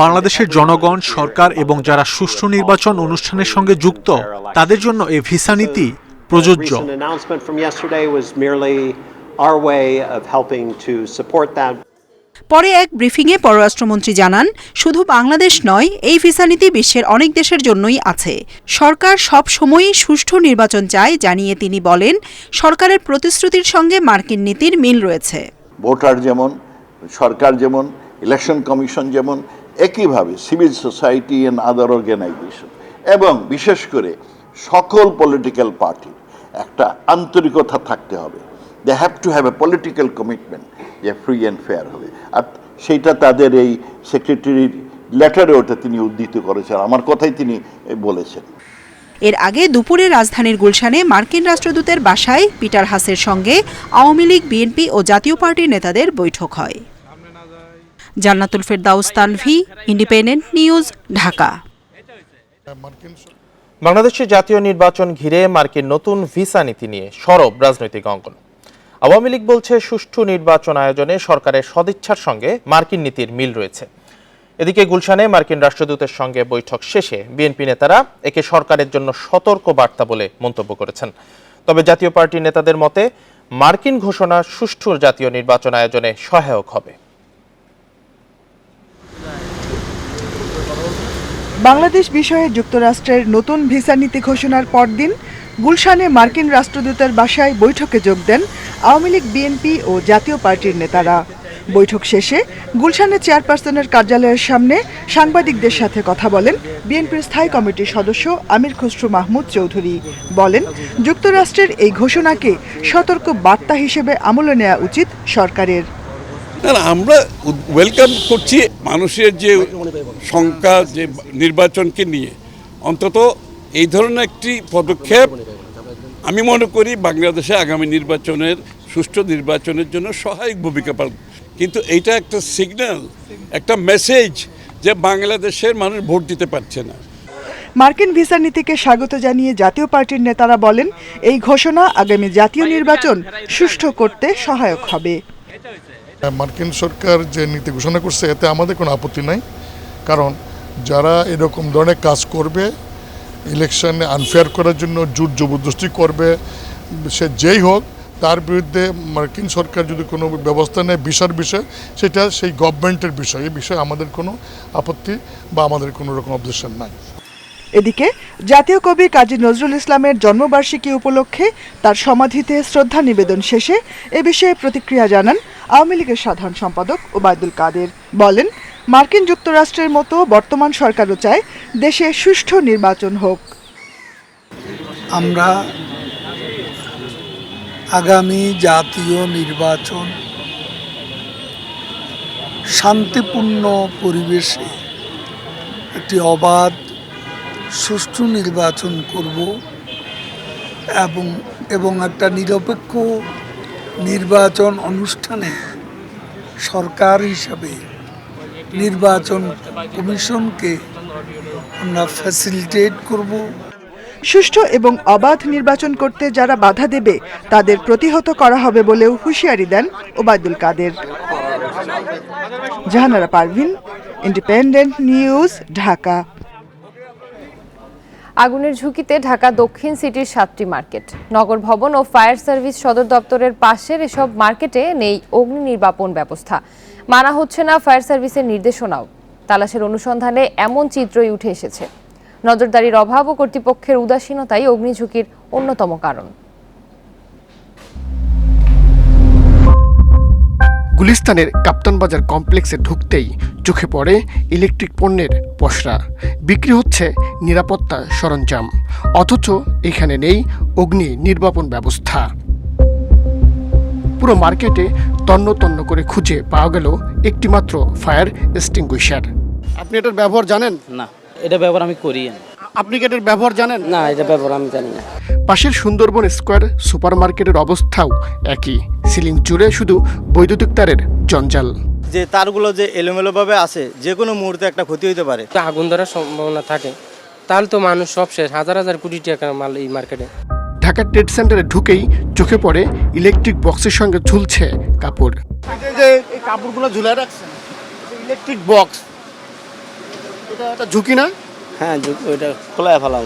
বাংলাদেশের জনগণ, সরকার এবং যারা সুষ্ঠু নির্বাচন অনুষ্ঠানের সঙ্গে যুক্ত তাদের জন্য এ ভিসা নীতি প্রযোজ্য। পরে এক ব্রিফিংয়ে পররাষ্ট্রমন্ত্রী জানান, শুধু বাংলাদেশ নয়, এই ভিসা নীতি বিশ্বের অনেক দেশের জন্যই আছে। সরকার সব সময়ই সুষ্ঠু নির্বাচন চায় জানিয়ে তিনি বলেন, সরকারের প্রতিশ্রুতির সঙ্গে মার্কিন নীতির মিল রয়েছে। ভোটার যেমন, সরকার যেমন, ইলেকশন কমিশন যেমন, একইভাবে civil society and other organization এবং বিশেষ করে সকল পলিটিক্যাল পার্টির একটা আন্তরিকতা থাকতে হবে। They have to have a political commitment যে ফ্রি অ্যান্ড ফেয়ার হবে। আর সেইটা তাদের এই সেক্রেটারির লেটারে ওটা তিনি উদ্ধৃত করেছেন, আমার কথাই তিনি বলেছেন। এর আগে দুপুরে রাজধানীর গুলশানে মার্কিন রাষ্ট্রদূতের বাসায় পিটার হাসের সঙ্গে আওয়ামী লীগ, বিএনপি ও জাতীয় পার্টির নেতাদের বৈঠক হয়। জান্নাতুল ফেরদাউস তানভি, ইন্ডিপেন্ডেন্ট নিউজ, ঢাকা। বাংলাদেশের জাতীয় নির্বাচন ঘিরে মার্কিন নতুন ভিসা নীতি নিয়ে সরব রাজনৈতিক অঙ্গন। আওয়ামী লীগ বলছে, সুষ্ঠু নির্বাচন আয়োজনে সরকারের সদিচ্ছার সঙ্গে মার্কিন নীতির মিল রয়েছে। এদিকে গুলশানে মার্কিন রাষ্ট্রদূতের সঙ্গে বৈঠক শেষে বিএনপি নেতারা একে সরকারের জন্য সতর্ক বার্তা বলে মন্তব্য করেছেন। তবে জাতীয় পার্টির নেতাদের মতে, মার্কিন ঘোষণা সুষ্ঠু জাতীয় নির্বাচন আয়োজনে সহায়ক হবে। বাংলাদেশ বিষয়ে যুক্তরাষ্ট্রের নতুন ভিসা নীতি ঘোষণার পরদিন গুলশানে মার্কিন রাষ্ট্রদূতের বাসায় বৈঠকে যোগ দেন আওয়ামী লীগ, বিএনপি ও জাতীয় পার্টির নেতারা। বৈঠক শেষে গুলশানে চেয়ারপারসনের কার্যালয়ের সামনে সাংবাদিকদের সাথে কথা বলেন বিএনপির স্থায়ী কমিটির সদস্য আমির খসরু মাহমুদ চৌধুরী। বলেন, যুক্তরাষ্ট্রের এই ঘোষণাকে সতর্ক বার্তা হিসেবে আমলে নেওয়া উচিত সরকারের। আমরা ওয়েলকাম করছি মানুষের যে সংখ্যা, যে নির্বাচনকে নিয়ে অন্তত এই ধরনের একটি পদক্ষেপ আমি মনে করি বাংলাদেশে আগামী নির্বাচনের, সুষ্ঠু নির্বাচনের জন্য সহায়ক ভূমিকা পালন। কিন্তু এইটা একটা সিগন্যাল, একটা মেসেজ যে বাংলাদেশের মানুষ ভোট দিতে পারছে না। মার্কিন ভিসা নীতিকে স্বাগত জানিয়ে জাতীয় পার্টির নেতারা বলেন, এই ঘোষণা আগামী জাতীয় নির্বাচন সুষ্ঠু করতে সহায়ক হবে। মার্কিন সরকার যে নীতি ঘোষণা করছে এতে আমাদের কোনো আপত্তি নাই, কারণ যারা এরকম ধরনের কাজ করবে, ইলেকশনে আনফেয়ার করার জন্য জোর জবরদস্তি করবে, সে যেই হোক, তার বিরুদ্ধে মার্কিন সরকার যদি কোনো ব্যবস্থা নেয় ভিসার বিষয়, সেটা সেই গভর্নমেন্টের বিষয়। এই বিষয়ে আমাদের কোনো আপত্তি বা আমাদের কোনো রকম অবজেকশন নাই। এদিকে জাতীয় কবি কাজী নজরুল ইসলামের জন্মবার্ষিকী উপলক্ষে তার সমাধিতে শ্রদ্ধা নিবেদন শেষে এ বিষয়ে প্রতিক্রিয়া জানান আওয়ামী লীগের সাধারণ সম্পাদক ওবায়দুল কাদের। বলেন, মার্কিন যুক্তরাষ্ট্রের মতো বর্তমান সরকারও চায় দেশে সুষ্ঠু নির্বাচন হোক। আমরা আগামী জাতীয় নির্বাচন শান্তিপূর্ণ পরিবেশে একটি অবাধ সুষ্ঠু নির্বাচন করব এবং একটা নিরপেক্ষ নির্বাচন অনুষ্ঠানে সরকার হিসাবে নির্বাচন কমিশনকে আমরা ফ্যাসিলিটেট করব। সুষ্ঠু এবং অবাধ নির্বাচন করতে যারা বাধা দেবে তাদের প্রতিহত করা হবে বলেও হুঁশিয়ারি দেন ওবায়দুল কাদের। Jahanara Parvin, Independent News, Dhaka. আগুনের ঝুঁকিতে ঢাকা দক্ষিণ সিটির 7টি মার্কেট। নগর ভবন ও ফায়ার সার্ভিস সদর দপ্তরের পাশের এসব মার্কেটে নেই অগ্নি নির্বাপন ব্যবস্থা। মানা হচ্ছে না ফায়ার সার্ভিসের নির্দেশনাও। তালাশের অনুসন্ধানে এমন চিত্রই উঠে এসেছে। নজরদারির অভাব ও কর্তৃপক্ষের উদাসীনতাই অগ্নিঝুঁকির অন্যতম কারণ। গুলিস্তানের কাপ্তান বাজার কমপ্লেক্সে ঢুকতেই চোখে পড়ে ইলেকট্রিক পণ্যের পসরা। বিক্রি হচ্ছে নিরাপত্তা সরঞ্জাম, অথচ এখানে নেই অগ্নি নির্বাপন ব্যবস্থা। পুরো মার্কেটে তন্ন তন্ন করে খুঁজে পাওয়া গেল একটিমাত্র ফায়ার এক্সটিংগুইশার। আপনি এটার ব্যবহার জানেন? না, এটা ব্যবহার আমি করি না। আপনি কি এটার ব্যবহার জানেন? না, এটা ব্যবহার আমি জানি না। পাশের সুন্দরবন স্কয়ার সুপারমার্কেটের অবস্থাও একই। সিলিং জুড়ে শুধু বৈদ্যুতিক তারের জঞ্জাল। যে তারগুলো যে এলোমেলোভাবে আছে, যে কোনো মুহূর্তে একটা ক্ষতি হতে পারে। আগুন ধরার সম্ভাবনা থাকে, তাহলে তো মানুষ সব শেষ। হাজার হাজার কোটি টাকার মাল এই মার্কেটে। ঢাকা ট্রেড সেন্টারে ঢুকেই চোখে পড়ে ইলেকট্রিক বক্সের সঙ্গে ঝুলছে কাপড়। যে এই কাপড়গুলো ঝুলে রাখছেন, ইলেকট্রিক বক্স, এটা একটা ঝুঁকি না? হ্যাঁ, ওইটা খোলায় ফেলাম।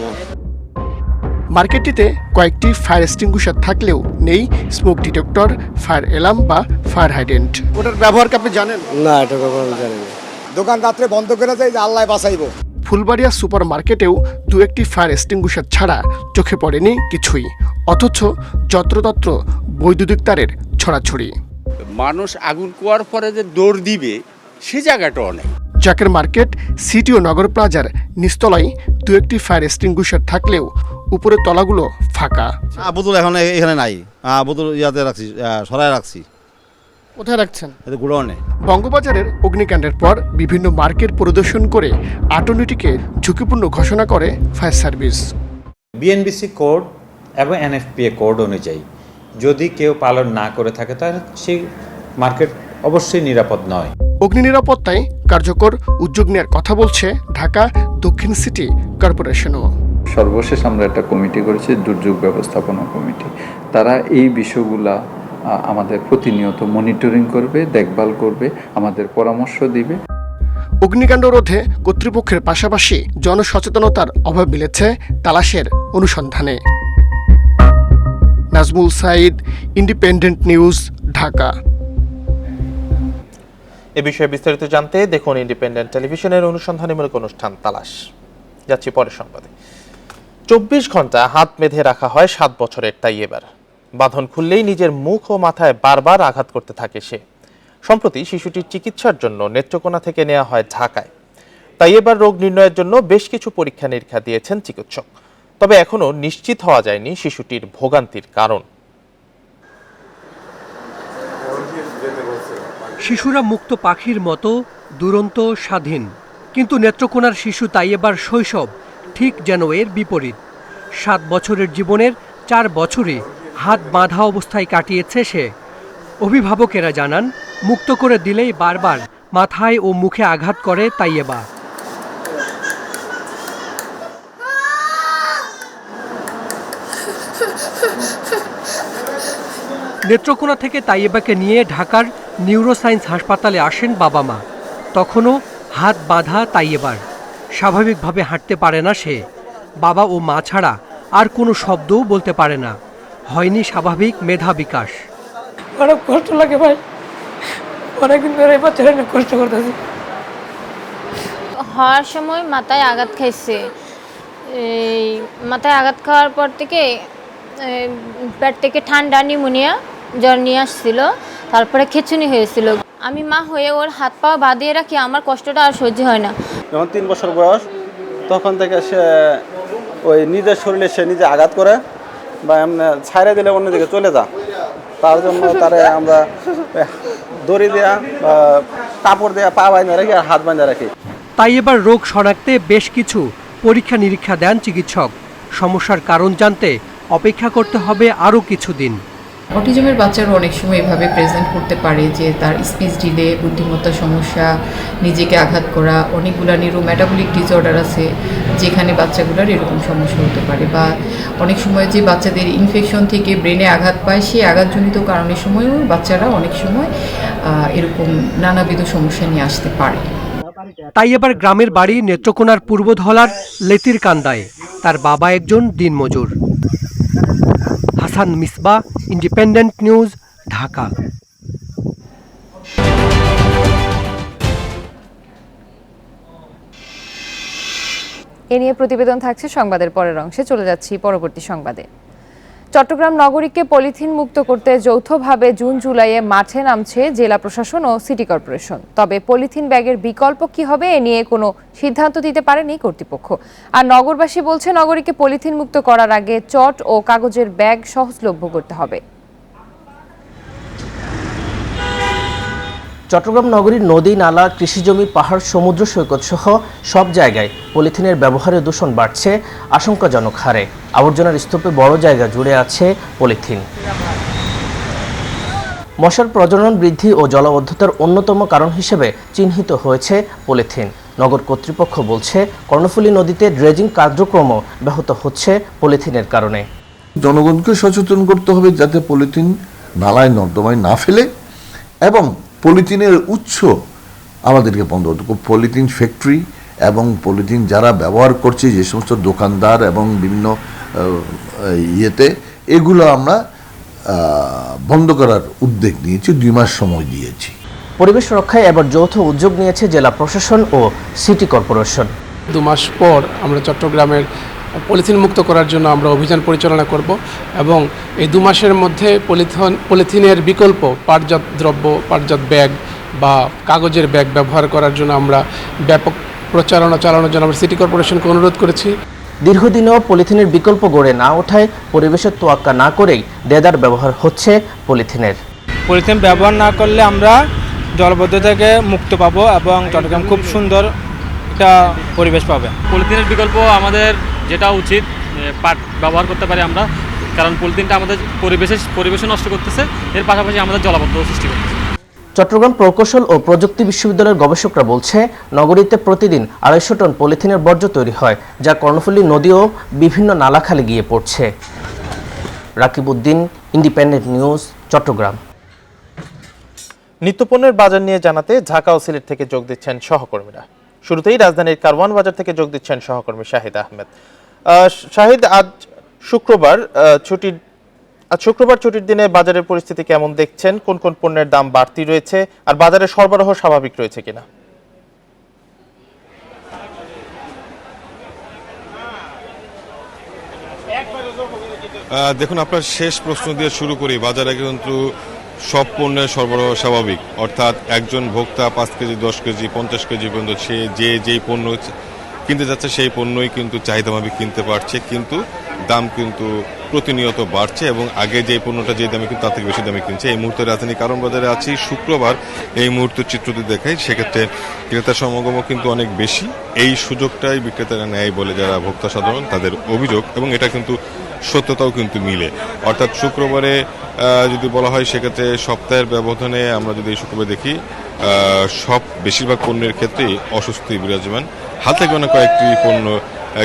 মার্কেটটিতে কয়েকটি ফায়ার এক্সটিংগুইশার থাকলেও নেই স্মোক ডিটেক্টর, ফায়ার অ্যালার্ম বা ফায়ার হাইড্রেন্ট। ওটার ব্যবহার কি আপনি জানেন? না, এটা ব্যবহার আমি জানি না। দোকান রাত্রে বন্ধ করে যায় যে আল্লাহ বাঁচাইবো। ফুলবাড়িয়া সুপার মার্কেটেও দু একটি ফায়ার এক্সটিংগুইশার ছাড়া চোখে পড়েনি কিছুই, অথচ যত্রতত্র বৈদ্যুতিক তারের ছড়াছড়ি। মানুষ আগুন কুয়ার পরে যে দৌড় দিবে সে জায়গাটাও নেই। জাকের মার্কেট, সিটি ও নগর প্লাজার নিচতলায় দু একটি ফায়ার এক্সটিংগুইশার থাকলেও উপরের তলাগুলো ফাঁকা। বোতল এখন এখানে নাই, বোতল ইয়াতে রাখছি, সরাই রাখছি। কোথায় রাখছেন? গোডাউনে। বঙ্গবাজারের অগ্নিকাণ্ডের পর বিভিন্ন মার্কেট পরিদর্শন করে আটর্নিটিকে ঝুঁকিপূর্ণ ঘোষণা করে ফায়ার সার্ভিস। বিএনবিসি কোড এবং এনএফপিএ কোড অনুযায়ী যদি কেউ পালন না করে থাকে তাহলে সেই মার্কেট অবশ্যই নিরাপদ নয়। অগ্নি নিরাপত্তায় কার্যকর উদ্যোগ নেওয়ার কথা বলছে ঢাকা দক্ষিণ সিটি কর্পোরেশনও। সর্বশেষ আমরা একটা কমিটি করেছি, দুর্যোগ ব্যবস্থাপনা কমিটি। তারা এই বিষয়গুলা আমাদের প্রতিনিয়ত মনিটরিং করবে, দেখভাল করবে, আমাদের পরামর্শ দিবে। অগ্নিকাণ্ড রোধে কর্তৃপক্ষের পাশাপাশি জনসচেতনতার অভাব মিলেছে তালাশের অনুসন্ধানে। Nazmul Sayeed, Independent News, Dhaka. এ বিষয়ে বিস্তারিত জানতে দেখুন ইন্ডিপেন্ডেন্ট টেলিভিশনের অনুসন্ধানমূলক অনুষ্ঠান তালাশ। যাচ্ছি পরের সংবাদে। 24 ঘন্টা হাত বেঁধে রাখা হয় 7 বছরের তাইয়েবার। বাঁধন খুললেই নিজের মুখ ও মাথায় বারবার আঘাত করতে থাকে সে। সম্প্রতি শিশুটির চিকিৎসার জন্য নেত্রকোনা থেকে নেওয়া হয় ঢাকায়। তাইয়েবার রোগ নির্ণয়ের জন্য বেশ কিছু পরীক্ষা নিরীক্ষা দিয়েছেন চিকিৎসক, তবে এখনো নিশ্চিত হওয়া যায়নি শিশুটির ভোগান্তির কারণ। শিশুরা মুক্ত পাখির মতো দুরন্ত, স্বাধীন, কিন্তু নেত্রকোনার শিশু তাইয়েবার শৈশব ঠিক যেন এর বিপরীত। 7 বছরের জীবনের 4 বছরই হাত বাঁধা অবস্থায় কাটিয়েছে সে। অভিভাবকেরা জানান, মুক্ত করে দিলেই বারবার মাথায় ও মুখে আঘাত করে তাইয়েবা। নেত্রকোনা থেকে তাইয়েবাকে নিয়ে ঢাকার নিউরোসায়েন্স হাসপাতালে আসেন বাবা মা। তখনও হাত বাঁধা তাইয়েবার। স্বাভাবিকভাবে হাঁটতে পারে না সে। বাবা ও মা ছাড়া আর কোনো শব্দও বলতে পারে না। হয়নি স্বাভাবিক মেধা বিকাশ। অনেক কষ্ট লাগে ভাই, অনেকদিন ধরে বাচ্চারা অনেক কষ্ট করতেছে। হওয়ার সময় মাথায় আঘাত খাইছে। এই মাথায় আঘাত খাওয়ার পর থেকে পেট থেকে ঠান্ডা, নিউমোনিয়া, জ্বর নিয়ে আসছিল। তারপরে খিঁচুনি হয়েছিল। আমি মা হয়ে ওর হাত পা বাঁধিয়ে রাখি, আমার কষ্টটা আর সহ্য হয় না। যখন 3 বছর বয়স তখন থেকে সে ওই নিজের শরীরে সে নিজে আঘাত করে বা এমনি ছাইড়ে দিলে অন্যদিকে চলে যা। তার জন্য তারে আমরা দড়ি দেয়া বা কাপড় দেয়া পা বাঁধে রাখি আর হাত বাঁধে রাখি। তাই এবার রোগ শনাক্তে বেশ কিছু পরীক্ষা নিরীক্ষা দেন চিকিৎসক। সমস্যার কারণ জানতে অপেক্ষা করতে হবে আরও কিছুদিন। অটিজমের বাচ্চারা অনেক সময় এভাবে প্রেজেন্ট করতে পারে যে তার স্পিচ ডিলে, বুদ্ধিমত্তার সমস্যা, নিজেকে আঘাত করা, অনেকগুলো নিউরোমেটাবলিক ডিসঅর্ডার আছে যেখানে বাচ্চাগুলোর এরকম সমস্যা হতে পারে, বা অনেক সময় যে বাচ্চাদের ইনফেকশন থেকে ব্রেনে আঘাত পায় সেই আঘাতজনিত কারণের সময়ও বাচ্চারা অনেক সময় এরকম নানাবিধ সমস্যা নিয়ে আসতে পারে। তাই এবার গ্রামের বাড়ি নেত্রকোনার পূর্বধলার লেতির কান্দায়। তার বাবা একজন দিনমজুর। Hasan Misba, Independent News, Dhaka. এ নিয়ে প্রতিবেদন থাকছে সংবাদের পরের অংশে। চলে যাচ্ছি পরবর্তী সংবাদে। চট্টগ্রাম নগরীকে পলিথিন মুক্ত করতে যৌথভাবে জুন জুলাইয়ে মাঠে নামছে জেলা প্রশাসন ও সিটি কর্পোরেশন। তবে পলিথিন ব্যাগের বিকল্প কি হবে এ নিয়ে কোনো সিদ্ধান্ত দিতে পারেনি কর্তৃপক্ষ। আর নগরবাসী বলছে নগরীকে পলিথিন মুক্ত করার আগে চট ও কাগজের ব্যাগ সহজলভ্য করতে হবে। চট্টগ্রাম নগরীর নদী, নালা, কৃষিজমি, পাহাড়, সমুদ্র সৈকত সহ সব জায়গায় পলিথিনের ব্যবহারে দূষণ বাড়ছে আশঙ্কাজনক হারে। আবর্জনার স্তূপে বড় জায়গা জুড়ে আছে পলিথিন। মশার প্রজনন বৃদ্ধি ও জলাবদ্ধতার অন্যতম কারণ হিসেবে চিহ্নিত হয়েছে পলিথিন। নগর কর্তৃপক্ষ বলছে কর্ণফুলী নদীতে ড্রেজিং কার্যক্রম ব্যাহত হচ্ছে পলিথিনের কারণে। জনগণকে সচেতন করতে হবে যাতে পলিথিন নালায় নর্দমায় না ফেলে, এবং পলিথিনের উৎস আমাদেরকে বন্ধ করতে হবে। পলিথিন ফ্যাক্টরি এবং পলিথিন যারা ব্যবহার করছে, যে সমস্ত দোকানদার এবং বিভিন্ন এগুলো আমরা বন্ধ করার উদ্যোগ নিয়েছি, 2 মাস সময় দিয়েছি। পরিবেশ রক্ষায় এবার যৌথ উদ্যোগ নিয়েছে জেলা প্রশাসন ও সিটি কর্পোরেশন। 2 মাস পর আমরা চট্টগ্রামের পলিথিন মুক্ত করার জন্য আমরা অভিযান পরিচালনা করব, এবং এই 2 মাসের মধ্যে পলিথিনের বিকল্প পাটজাত দ্রব্য, পাটজাত ব্যাগ বা কাগজের ব্যাগ ব্যবহার করার জন্য আমরা ব্যাপক প্রচারণা চালানোর জন্য আমরা সিটি কর্পোরেশনকে অনুরোধ করেছি। দীর্ঘদিনেও পলিথিনের বিকল্প গড়ে না ওঠায় পরিবেশের তোয়াক্কা না করেই দেদার ব্যবহার হচ্ছে পলিথিনের। পলিথিন ব্যবহার না করলে আমরা জলবদ্ধতা থেকে মুক্ত পাবো এবং চট্টগ্রাম খুব সুন্দর একটা পরিবেশ পাবে। পলিথিনের বিকল্প আমাদের যেটা উচিত পাট ব্যবহার করতে পারি আমরা, কারণ পলিথিনটা আমাদের পরিবেশ নষ্ট করতেছে, এর পাশাপাশি আমাদের জলাবদ্ধতা সৃষ্টি করতেছে। চট্টগ্রাম প্রকৌশল ও প্রযুক্তি বিশ্ববিদ্যালয়ের গবেষকরা বলছে নগরীতে প্রতিদিন 250 টন পলিথিনের বর্জ্য তৈরি হয়, যা কর্ণফুলী নদী ও বিভিন্ন নালাখালে গিয়ে পড়ছে। Rakib Uddin, Independent News, Chittagong. নিত্যপণ্যের বাজার নিয়ে জানাতে ঢাকা ও সিলেট থেকে যোগ দিচ্ছেন সহকর্মীরা। শুরুতেই রাজধানীর কারওয়ান বাজার থেকে যোগ দিচ্ছেন সহকর্মী শাহিদ আহমেদ। শাহিদ, আজ শুক্রবার ছুটির দিনে বাজারের পরিস্থিতি কেমন দেখছেন? কোন কোন পণ্যের দাম বাড়তি রয়েছে, আর বাজারের সরবরাহ স্বাভাবিক রয়েছে কিনা? দেখুন, আপনার শেষ প্রশ্ন দিয়ে শুরু করি। বাজারে কিন্তু সব পণ্যের সরবরাহ স্বাভাবিক, অর্থাৎ একজন ভোক্তা 5 কেজি, 10 কেজি, 50 কেজি পর্যন্ত সে যেই পণ্য কিনতে যাচ্ছে সেই পণ্যই কিন্তু চাহিদা মাফিক কিনতে পারছে, কিন্তু দাম কিন্তু প্রতিনিয়ত বাড়ছে এবং আগে যে পণ্যটা যে দামে কিন্তু তার থেকে বেশি দামে কিনছে। এই মুহূর্তে রাজধানী কারণ বাজারে আছি, শুক্রবার। এই মুহূর্তের চিত্রটি দেখাই, সেক্ষেত্রে ক্রেতার সমাগমও কিন্তু অনেক বেশি। এই সুযোগটাই বিক্রেতারা নেয় বলে যারা ভোক্তা সাধারণ তাদের অভিযোগ, এবং এটা কিন্তু সত্যতাও কিন্তু মিলে। অর্থাৎ শুক্রবারে যদি বলা হয় সেক্ষেত্রে সপ্তাহের ব্যবধানে আমরা যদি এই শুক্রবার দেখি বেশিরভাগ পণ্যের ক্ষেত্রেই অস্বস্তি বিরাজমান। হাতে গোনা কয়েকটি পণ্য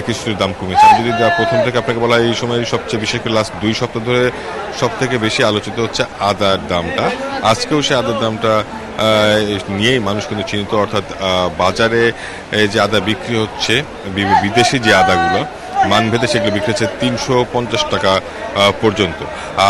কিছুর দাম কমেছে। আমি যদি প্রথম থেকে আপনাকে বলা, এই সময় সবচেয়ে বিশেষ করে লাস্ট 2 সপ্তাহ ধরে সব থেকে বেশি আলোচিত হচ্ছে আদার দামটা। আজকেও সে আদার দামটা নিয়েই মানুষ কিন্তু চিন্তিত, অর্থাৎ বাজারে যে আদা বিক্রি হচ্ছে, বিদেশি যে আদাগুলো মানভেদে সেগুলো বিক্রি হচ্ছে 350 টাকা পর্যন্ত।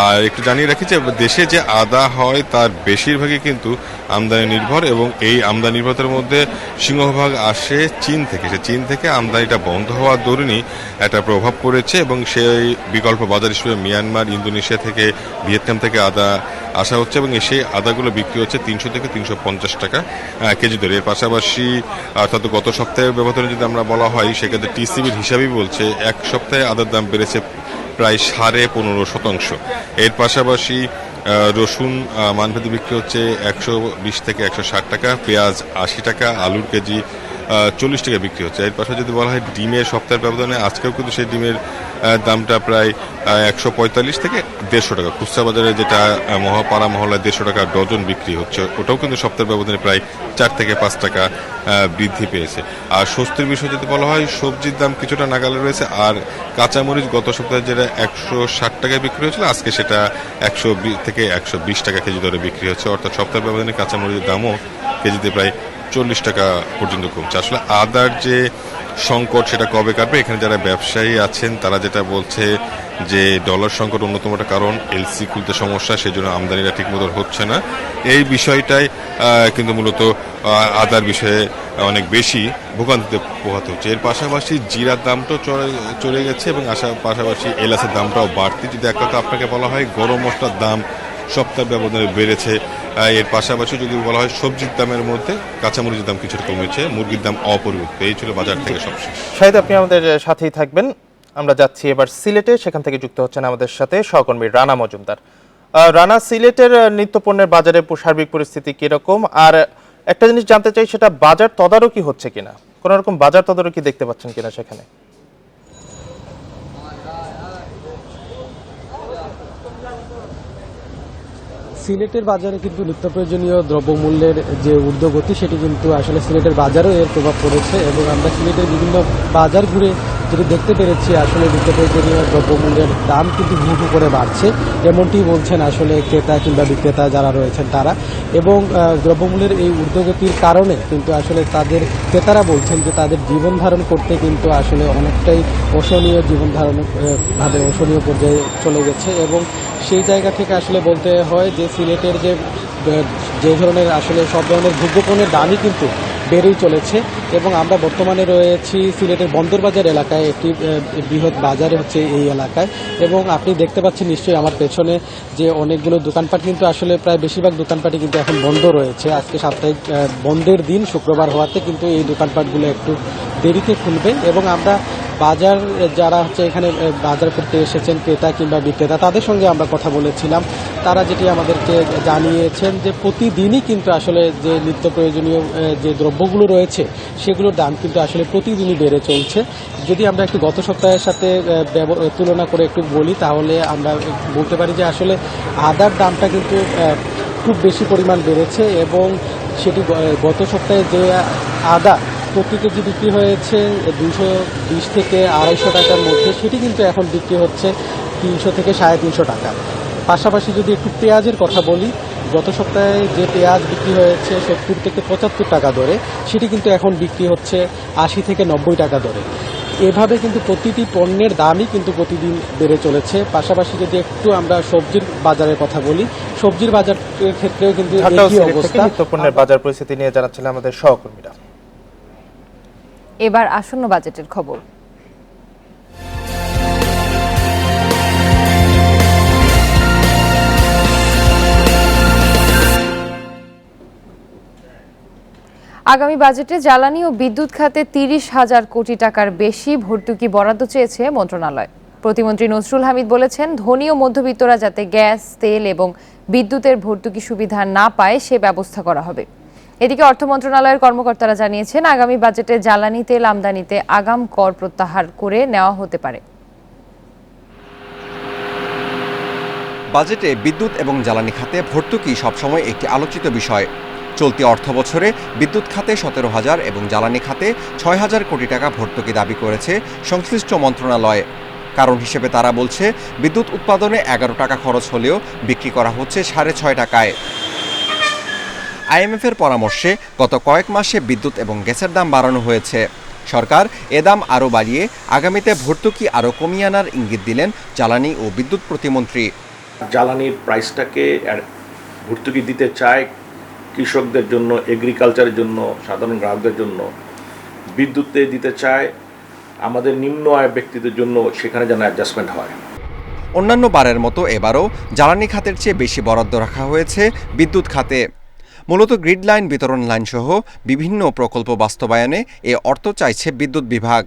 আর একটু জানিয়ে রাখি যে দেশে যে আদা হয় তার বেশিরভাগই কিন্তু আমদানি নির্ভর, এবং এই আমদানি নির্ভরতার মধ্যে সিংহভাগ আসে চীন থেকে। সে চীন থেকে আমদানিটা বন্ধ হওয়ার দরুনই একটা প্রভাব পড়েছে, এবং সেই বিকল্প বাজার হিসেবে মিয়ানমার, ইন্দোনেশিয়া থেকে, ভিয়েতনাম থেকে আদা আসা হচ্ছে, এবং সেই আদাগুলো বিক্রি হচ্ছে 300 থেকে 350 টাকা কেজি দরে। এর পাশাপাশি অর্থাৎ গত সপ্তাহের ব্যবধানে যদি আমরা বলা হয় সেক্ষেত্রে টিসিবির হিসাবই বলছে 1 সপ্তাহে আদার দাম বেড়েছে প্রায় 15.5%। এর পাশাপাশি রসুন মানভেদে বিক্রি হচ্ছে 120 থেকে 160 টাকা, পেঁয়াজ 80 টাকা, আলুর কেজি 40 টাকা বিক্রি হচ্ছে। এর পাশে যদি বলা হয় ডিমের সপ্তাহের ব্যবধানে আজকেও কিন্তু সেই ডিমের দামটা প্রায় 145 থেকে 150 টাকা, খুচরা বাজারে যেটা পাড়া মহল্লায় 150 টাকা ডজন বিক্রি হচ্ছে, ওটাও কিন্তু সপ্তাহের ব্যবধানে প্রায় 4 থেকে 5 টাকা বৃদ্ধি পেয়েছে। আর স্বস্তির বিষয় যদি বলা হয়, সবজির দাম কিছুটা নাগালে রয়েছে। আর কাঁচামরিচ গত সপ্তাহে যেটা 160 টাকায় বিক্রি হয়েছিল, আজকে সেটা 120 থেকে 120 টাকা কেজি দরে বিক্রি হচ্ছে। অর্থাৎ সপ্তাহের ব্যবধানে কাঁচামরিচের দামও কেজিতে প্রায় 40 টাকা পর্যন্ত কমছে। আসলে আদার যে সংকট সেটা কবে কাটবে, এখানে যারা ব্যবসায়ী আছেন তারা যেটা বলছে যে ডলার সংকট অন্যতম একটা কারণ, এলসি খুলতে সমস্যা, সেই জন্য আমদানিটা ঠিক মতো হচ্ছে না। এই বিষয়টাই কিন্তু মূলত আদার বিষয়ে অনেক বেশি ভোগান্তিতে পোহাতে হচ্ছে। এর পাশাপাশি জিরার দামটাও চলে গেছে এবং পাশাপাশি এলাচের দামটাও বাড়তি। যদি এক কথা আপনাকে বলা হয়, গরম মশলার দাম সপ্তাহ ব্যবধানে বেড়েছে। এর পাশাপাশি যদি বলা হয় সবজির দামের মধ্যে কাঁচামরিচের দাম কিছুটা কমেছে, মুরগির দাম অপরিবর্তিত। এই ছিল বাজার থেকে সবশেষ। শাহিদ, আপনি আমাদের সাথেই থাকবেন। আমরা যাচ্ছি এবার সিলেটে, সেখান থেকে যুক্ত হচ্ছেন আমাদের সাথে সহকর্মী রানা মজুমদার। রানা, সিলেটের নিত্যপণ্যের বাজারে সার্বিক পরিস্থিতি কিরকম? আর একটা জিনিস জানতে চাই, সেটা বাজার তদারকি হচ্ছে কিনা, কোন রকম বাজার তদারকি দেখতে পাচ্ছেন কিনা সেখানে? সিলেটের বাজারে কিন্তু নিত্য প্রয়োজনীয় দ্রব্যমূল্যের যে ঊর্ধ্বগতি, সেটি কিন্তু আসলে সিলেটের বাজারেও এর প্রভাব পড়েছে এবং আমরা সিলেটের বিভিন্ন বাজার ঘুরে যেটি দেখতে পেরেছি, আসলে নিত্য প্রয়োজনীয় দ্রব্যমূল্যের দাম কিন্তু হু হু করে বাড়ছে, এমনটি বলছেন আসলে ক্রেতা কিংবা বিক্রেতা যারা রয়েছেন তারা। এবং দ্রব্যমূল্যের এই ঊর্ধ্বগতির কারণে কিন্তু আসলে তাদের ক্রেতারা বলছেন যে তাদের জীবন ধারণ করতে কিন্তু আসলে অনেকটাই অসহনীয় ভাবে অসহনীয় পর্যায়ে চলে গেছে। এবং সেই জায়গা থেকে আসলে বলতে হয় যে সিলেটের যে ধরনের আসলে সব ধরনের ভোগ্যপণ্যের দামই কিন্তু বেড়েই চলেছে। এবং আমরা বর্তমানে রয়েছি সিলেটের বন্দরবাজার এলাকায়, একটি বৃহৎ বাজারে হচ্ছে এই এলাকায়। এবং আপনি দেখতে পাচ্ছেন নিশ্চয়ই আমার পেছনে যে অনেকগুলো দোকানপাট কিন্তু আসলে প্রায় বেশিরভাগ দোকানপাটই কিন্তু এখন বন্ধ রয়েছে। আজকে সাপ্তাহিক বন্ধের দিন শুক্রবার হওয়াতে কিন্তু এই দোকানপাটগুলো একটু দেরিতে খুলবে। এবং আমরা বাজার যারা হচ্ছে এখানে বাজার করতে এসেছেন ক্রেতা কিংবা বিক্রেতা, তাদের সঙ্গে আমরা কথা বলেছিলাম। তারা যেটি আমাদেরকে জানিয়েছেন যে প্রতিদিনই কিন্তু আসলে যে নিত্য প্রয়োজনীয় যে দ্রব্যগুলো রয়েছে সেগুলোর দাম কিন্তু আসলে প্রতিদিনই বেড়ে চলছে। যদি আমরা একটু গত সপ্তাহের সাথে তুলনা করে একটু বলি, তাহলে আমরা বলতে পারি যে আসলে আদার দামটা কিন্তু খুব বেশি পরিমাণ বেড়েছে। এবং সেটি গত সপ্তাহে যে আদা প্রতি কেজি বিক্রি হয়েছে 220 থেকে 250 টাকার মধ্যে, সেটি কিন্তু এখন বিক্রি হচ্ছে 300 থেকে 350 টাকা। পাশাপাশি যদি একটু পেঁয়াজের কথা বলি, গত সপ্তাহে যে পেঁয়াজ বিক্রি হয়েছে 70 থেকে 75 টাকা দরে, সেটি কিন্তু এখন বিক্রি হচ্ছে 80 থেকে 90 টাকা দরে। এভাবে কিন্তু প্রতিটি পণ্যের দামই কিন্তু প্রতিদিন বেড়ে চলেছে। পাশাপাশি যদি একটু আমরা সবজির বাজারের কথা বলি, সবজির বাজারের ক্ষেত্রেও কিন্তু একই অবস্থা। নিত্যপণ্যের বাজার পরিস্থিতি নিয়ে জানাচ্ছিলেন আমাদের সহকর্মীরা। এবার আসন্ন বাজেটের খবর। আগামী বাজেটে জ্বালানি ও বিদ্যুৎ খাতে 30,000 কোটি টাকার বেশি ভর্তুকি বরাদ্দ চেয়েছে মন্ত্রণালয়। প্রতিমন্ত্রী নসরুল হামিদ বলেছেন, ধনী ও মধ্যবিত্তরা যাতে গ্যাস, তেল এবং বিদ্যুতের ভর্তুকি সুবিধা না পায় সে ব্যবস্থা করা হবে। এদিকে অর্থ মন্ত্রণালয়ের কর্মকর্তারা জানিয়েছেন, আগামী বাজেটে জ্বালানি তেল আমদানিতে আগাম কর প্রত্যাহার করে নেওয়া হতে পারে। বাজেটে বিদ্যুৎ এবং জ্বালানি খাতে ভর্তুকি সবসময় একটি আলোচিত বিষয়। চলতি অর্থবছরে বিদ্যুৎ খাতে 17,000 এবং জ্বালানি খাতে 6,000 কোটি টাকা ভর্তুকি দাবি করেছে সংশ্লিষ্ট মন্ত্রণালয়। কারণ হিসেবে তারা বলছে, বিদ্যুৎ উৎপাদনে 11 টাকা খরচ হলেও বিক্রি করা হচ্ছে 6.5 টাকায়। আইএমএফের পরামর্শে গত কয়েক মাসে বিদ্যুৎ এবং গ্যাসের দাম বাড়ানো হয়েছে। সরকার এ দাম আরও বাড়িয়ে আগামীতে ভর্তুকি আরও কমিয়ে আনার ইঙ্গিত দিলেন জ্বালানি ও বিদ্যুৎ প্রতিমন্ত্রী। জ্বালানির প্রাইসটাকে ভর্তুকি দিতে চায় কৃষকদের জন্য, এগ্রিকালচারের জন্য, সাধারণ গ্রাহকদের জন্য। বিদ্যুতে দিতে চায় আমাদের নিম্ন আয় ব্যক্তিদের জন্য, সেখানে যেন অ্যাডজাস্টমেন্ট হয়। অন্যান্য বারের মতো এবারও জ্বালানি খাতের চেয়ে বেশি বরাদ্দ রাখা হয়েছে বিদ্যুৎ খাতে। মূলত গ্রিড লাইন, বিতরণ লাইন সহ বিভিন্ন প্রকল্প বাস্তবায়নে এ অর্থ চাইছে বিদ্যুৎ বিভাগ।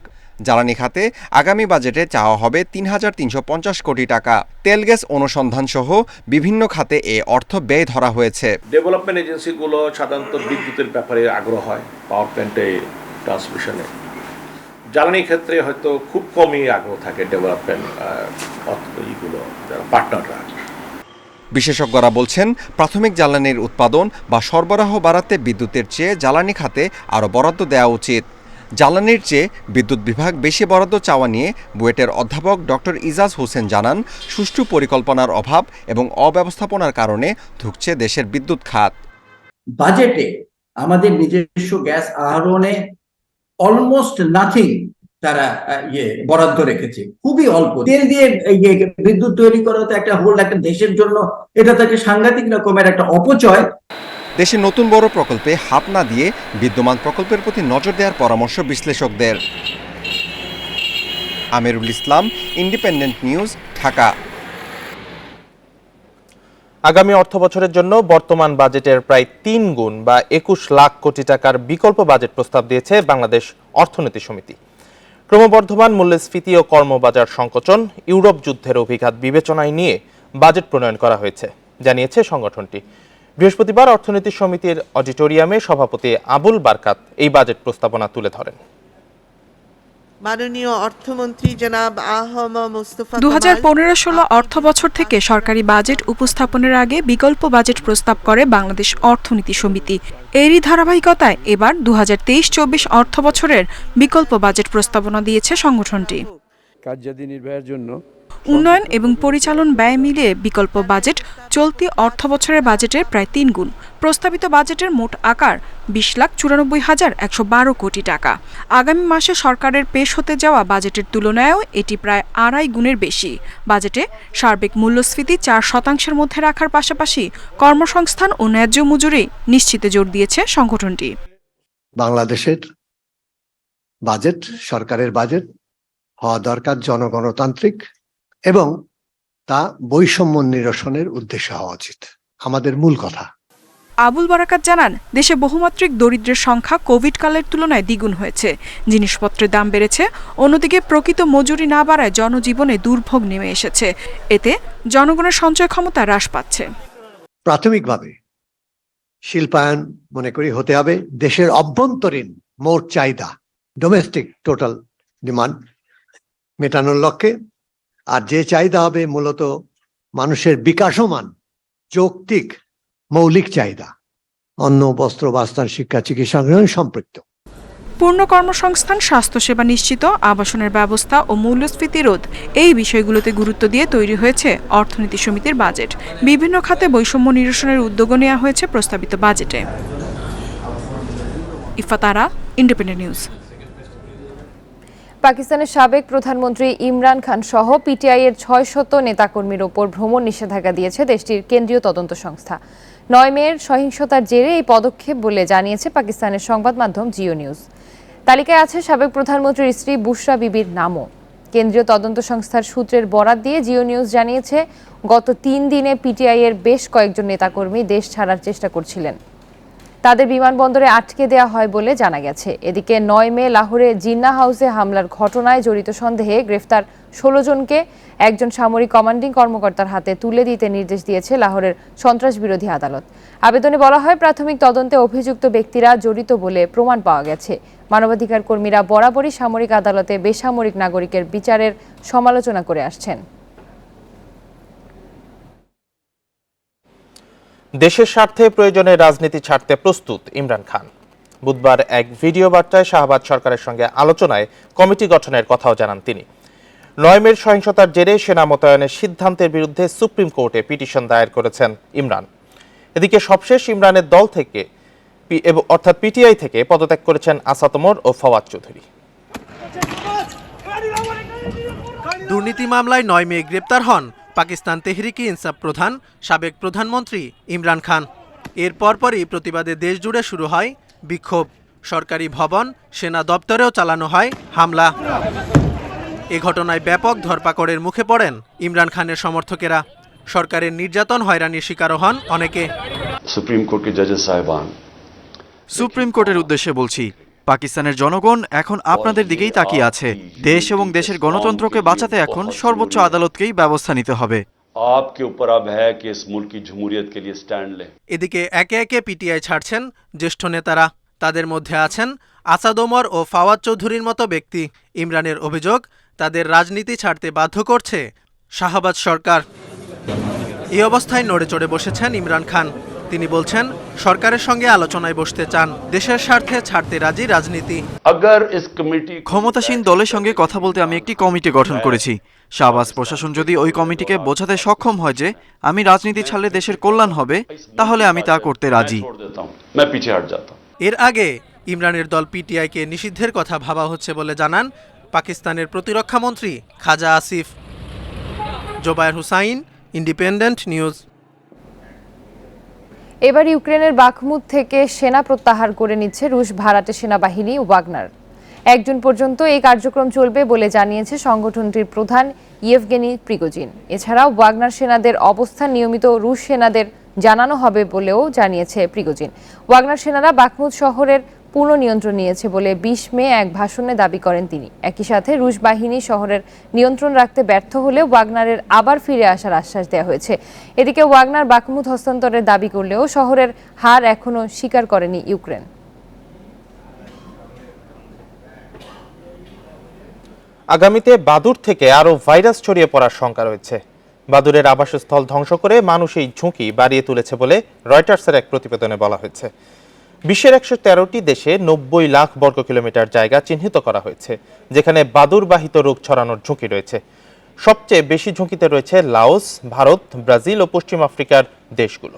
জ্বালানি খাতে আগামী বাজেটে চাওয়া হবে 3,350 কোটি টাকা। তেল গ্যাস অনুসন্ধান সহ বিভিন্ন খাতে এ অর্থ ব্যয় ধরা হয়েছে। ডেভেলপমেন্ট এজেন্সিগুলো সাধারণত বিদ্যুতের ব্যাপারে আগ্রহ হয়, পাওয়ার প্ল্যান্টে ট্রান্সমিশনে। জ্বালানি ক্ষেত্রে হয়তো খুব কমই আগ্রহ থাকে ডেভেলপমেন্ট এইগুলো যারা পার্টনাররা। বিশেষজ্ঞরা বলছেন, প্রাথমিক জ্বালানির উৎপাদন বা সরবরাহ বাড়াতে বিদ্যুতের চেয়ে জ্বালানি খাতে আরও বরাদ্দ দেওয়া উচিত। জ্বালানির চেয়ে বিদ্যুৎ বিভাগ বেশি বরাদ্দ চাওয়া নিয়ে বুয়েটের অধ্যাপক ডক্টর ইজাজ হোসেন জানান, সুষ্ঠু পরিকল্পনার অভাব এবং অব্যবস্থাপনার কারণে ধুঁকছে দেশের বিদ্যুৎ খাত। বাজেটে আমাদের নিজস্ব গ্যাস আহরণে অলমোস্ট নাথিং তারা বরাদ্দ রেখেছে, খুবই অল্প। তেল দিয়ে বিদ্যুৎ তৈরি করা তো একটা হোল একটা দেশের জন্য এটা তাকে সাংঘাতিক রকমের একটা অপচয়। দেশে নতুন বড় প্রকল্পে হাত না দিয়ে বিদ্যমান প্রকল্পের প্রতি নজর দেওয়ার পরামর্শ বিশ্লেষকদের। Amirul Islam, independent News, Dhaka. আগামী অর্থবছরের জন্য বর্তমান বাজেটের প্রায় 3 গুণ বা 21 লাখ কোটি টাকার বিকল্প বাজেট প্রস্তাব দিয়েছে বাংলাদেশ অর্থনীতি সমিতি। ক্রমবর্ধমান মূল্যস্ফীতি ও কর্মবাজার সংকোচন, ইউরোপ যুদ্ধের অভিঘাত বিবেচনায় নিয়ে বাজেট প্রণয়ন করা হয়েছে, জানিয়েছে সংগঠনটি। বৃহস্পতিবার অর্থনীতি সমিতির অডিটোরিয়ামে সভাপতি আবুল বারকাত এই বাজেট প্রস্তাবনা তুলে ধরেন। মাননীয় অর্থমন্ত্রী জনাব আহম মুস্তফা 2015-16 অর্থ বছর থেকে সরকারি বাজেট উপস্থাপনের আগে বিকল্প বাজেট প্রস্তাব করে বাংলাদেশ অর্থনীতি সমিতি। এরই ধারাবাহিকতায় এবার 2023-24 অর্থ বছরের বিকল্প বাজেট প্রস্তাবনা দিয়েছে সংগঠনটি। কার্যাদি নির্বাহের জন্য উন্নয়ন এবং পরিচালন ব্যয় মিলিয়ে বিকল্প বাজেট চলতি অর্থ বছরের বাজেটের প্রায় 3 গুণ। প্রস্তাবিত বাজেটের মোট আকার 20,94,112 কোটি টাকা। আগামী মাসে সরকারের পেশ হতে যাওয়া বাজেটের তুলনায়ও এটি প্রায় 2.5 গুণের বেশি। বাজেটে সার্বিক মূল্যস্ফীতি 4% মধ্যে রাখার পাশাপাশি কর্মসংস্থান ও ন্যায্য মজুরি নিশ্চিতে জোর দিয়েছে সংগঠনটি। বাংলাদেশের বাজেট, সরকারের বাজেট হওয়া দরকার জনগণতান্ত্রিক এবং তা বৈষম্য নিরসনের উদ্দেশ্যে হওয়া উচিত, আমাদের মূল কথা। আবুল বারাকাত জানান, দেশে বহুমাত্রিক দরিদ্রের সংখ্যা কোভিড কালের তুলনায় দ্বিগুণ হয়েছে। জিনিসপত্রের দাম বেড়েছে, অন্যদিকে প্রকৃত মজুরি না বাড়ায় জনজীবনে দুর্ভোগ নেমে এসেছে। এতে জনগণের সঞ্চয় ক্ষমতা হ্রাস পাচ্ছে। প্রাথমিকভাবে শিল্পায়ন মনে করি হতে হবে দেশের অভ্যন্তরীণ মোট চাহিদা, ডোমেস্টিক টোটাল ডিমান্ড মেটানোর লক্ষ্যে। আর যে চাহিদা হবে মূলত মানুষের বিকাশমান যৌক্তিক মৌলিক চাহিদা, অন্ন, বস্ত্র, বাসস্থান, শিক্ষা, চিকিৎসা সম্পৃক্ত। পূর্ণ কর্মসংস্থান, স্বাস্থ্যসেবা নিশ্চিত, আবাসনের ব্যবস্থা ও মূল্যস্ফীতি রোধ এই বিষয়গুলোতে গুরুত্ব দিয়ে তৈরি হয়েছে অর্থনীতি সমিতির বাজেট। বিভিন্ন খাতে বৈষম্য নিরসনের উদ্যোগও নেওয়া হয়েছে প্রস্তাবিত বাজেটে। ইফাতারা, ইন্ডিপেন্ডেন্ট নিউজ। পাকিস্তানের সাবেক প্রধানমন্ত্রী ইমরান খান সহ পিটিআই-এর 600 নেতাকর্মীর ওপর ভ্রমণ নিষেধাজ্ঞা দিয়েছে দেশটির কেন্দ্রীয় তদন্ত সংস্থা। 9 মের সহিংসতার জেরে এই পদক্ষেপ বলে জানিয়েছে পাকিস্তানের সংবাদ মাধ্যম জিও নিউজ। তালিকায় আছে সাবেক প্রধানমন্ত্রীর স্ত্রী বুশরা বিবির নামও। কেন্দ্রীয় তদন্ত সংস্থার সূত্রের বরাত দিয়ে জিও নিউজ জানিয়েছে, গত 3 দিনে পিটিআই-এর বেশ কয়েকজন নেতাকর্মী দেশ ছাড়ার চেষ্টা করছিলেন। তাদের বিমানবন্দরে আটকে দেওয়া হয় বলে জানা গেছে। এদিকে 9 মে লাহোরে জিন্নাহ হাউসে হামলার ঘটনায় জড়িত সন্দেহে গ্রেফতার 16 জনকে একজন সামরিক কমান্ডিং কর্মকর্তার হাতে তুলে দিতে নির্দেশ দিয়েছে লাহোরের সন্ত্রাস বিরোধী আদালত। আবেদনে বলা হয়, প্রাথমিক তদন্তে অভিযুক্ত ব্যক্তিরা জড়িত বলে প্রমাণ পাওয়া গেছে। মানবাধিকার কর্মীরা বরাবরই সামরিক আদালতে বেসামরিক নাগরিকের বিচারের সমালোচনা করে আসছেন। দেশের স্বার্থে প্রয়োজনে রাজনীতি ছাড়তে প্রস্তুত ইমরান খান। বুধবার এক ভিডিও বার্তায় শাহবাজ সরকারের সঙ্গে আলোচনায় কমিটি গঠনের কথাও জানান তিনি। 9 মের সহিংসতার জেরে সেনা মোতায়েনের সিদ্ধান্তের বিরুদ্ধে সুপ্রিম কোর্টে পিটিশন দায়ের করেছেন ইমরান। এদিকে সবশেষ ইমরানের দল থেকে অর্থাৎ পিটিআই থেকে পদত্যাগ করেছেন আসাদ ওমর ও ফওয়াদ চৌধুরী। দুর্নীতি মামলায় 9 মে গ্রেপ্তার হন পাকিস্তান তেহরিকে ইনসাফ প্রধান সাবেক প্রধানমন্ত্রী ইমরান খান। এর পরপরই প্রতিবাদে দেশজুড়ে শুরু হয় বিক্ষোভ। সরকারি ভবন, সেনা দপ্তরেও চালানো হয় হামলা। এ ঘটনায় ব্যাপক ধরপাকড়ের মুখে পড়েন ইমরান খানের সমর্থকেরা। সরকারের নির্যাতন, হয়রানির শিকারও হন অনেকে। সুপ্রিম কোর্টের উদ্দেশ্যে বলছি, পাকিস্তানের জনগণ এখন আপনাদের দিকেই তাকিয়ে আছে। দেশ এবং দেশের গণতন্ত্রকে বাঁচাতে এখন সর্বোচ্চ আদালতকেই ব্যবস্থা নিতে হবে। এদিকে একে একে পিটিআই ছাড়ছেন জ্যেষ্ঠ নেতারা। তাদের মধ্যে আছেন আসাদ ওমর ও ফাওয়াদ চৌধুরীর মতো ব্যক্তি। ইমরানের অভিযোগ, তাদের রাজনীতি ছাড়তে বাধ্য করছে শাহবাজ সরকার। এই অবস্থায় নড়ে চড়ে বসেছেন ইমরান খান। তিনি বলছেন, সরকারের সঙ্গে আলোচনায় বসতে চান, দেশের স্বার্থে ছাড়তে রাজি রাজনীতি। ক্ষমতাসীন দলের সঙ্গে কথা বলতে আমি একটি কমিটি গঠন করেছি। শাহবাজ প্রশাসন যদি ওই কমিটিকে বোঝাতে সক্ষম হয় যে আমি রাজনীতি ছাড়লে দেশের কল্যাণ হবে, তাহলে আমি তা করতে রাজি। এর আগে ইমরানের দল পিটিআইকে নিষিদ্ধের কথা ভাবা হচ্ছে বলে জানান পাকিস্তানের প্রতিরক্ষা মন্ত্রী খাজা আসিফ। Zobayer Hussain, Independent News. এবার ইউক্রেনের বাখমুত থেকে সেনা প্রত্যাহার করে নিচ্ছে রুশ ভাড়াটে সেনাবাহিনী ওয়াগনার। 1 জুন পর্যন্ত এই কার্যক্রম চলবে বলে জানিয়েছে সংগঠনটির প্রধান ইয়েভগেনি প্রিগোজিন। এছাড়াও ওয়াগনার সেনাদের অবস্থান নিয়মিত রুশ সেনাদের জানানো হবে বলেও জানিয়েছে প্রিগোজিন। ওয়াগনার সেনারা বাখমুত শহরের পূর্ণ নিয়ন্ত্রণ নিয়েছে বলে 20 মে এক ভাষণে দাবি করেন তিনি। একই সাথে রুশ বাহিনী শহরের নিয়ন্ত্রণ রাখতে ব্যর্থ হলে ওয়াগনারের আবার ফিরে আসার আশ্বাস দেওয়া হয়েছে। এদিকে ওয়াগনার বাখমুত হস্তান্তরের দাবি করলেও শহরের হার এখনও স্বীকার করেনি ইউক্রেন। আগামীতে বাদুড় থেকে আরও ভাইরাস ছড়িয়ে পড়ার শঙ্কা রয়েছে। বাদুড়ের আবাসস্থল ধ্বংস করে মানুষ এই ঝুঁকি বাড়িয়ে তুলেছে বলে রয়টার্সের এক প্রতিবেদনে বলা হয়েছে। বিশ্বের 113টি দেশে 90 লাখ বর্গ কিলোমিটার জায়গা চিহ্নিত করা হয়েছে, যেখানে বাদুড়বাহিত রোগ ছড়ানোর ঝুঁকি রয়েছে। সবচেয়ে বেশি ঝুঁকিতে রয়েছে লাওস, ভারত, ব্রাজিল ও পশ্চিম আফ্রিকার দেশগুলো।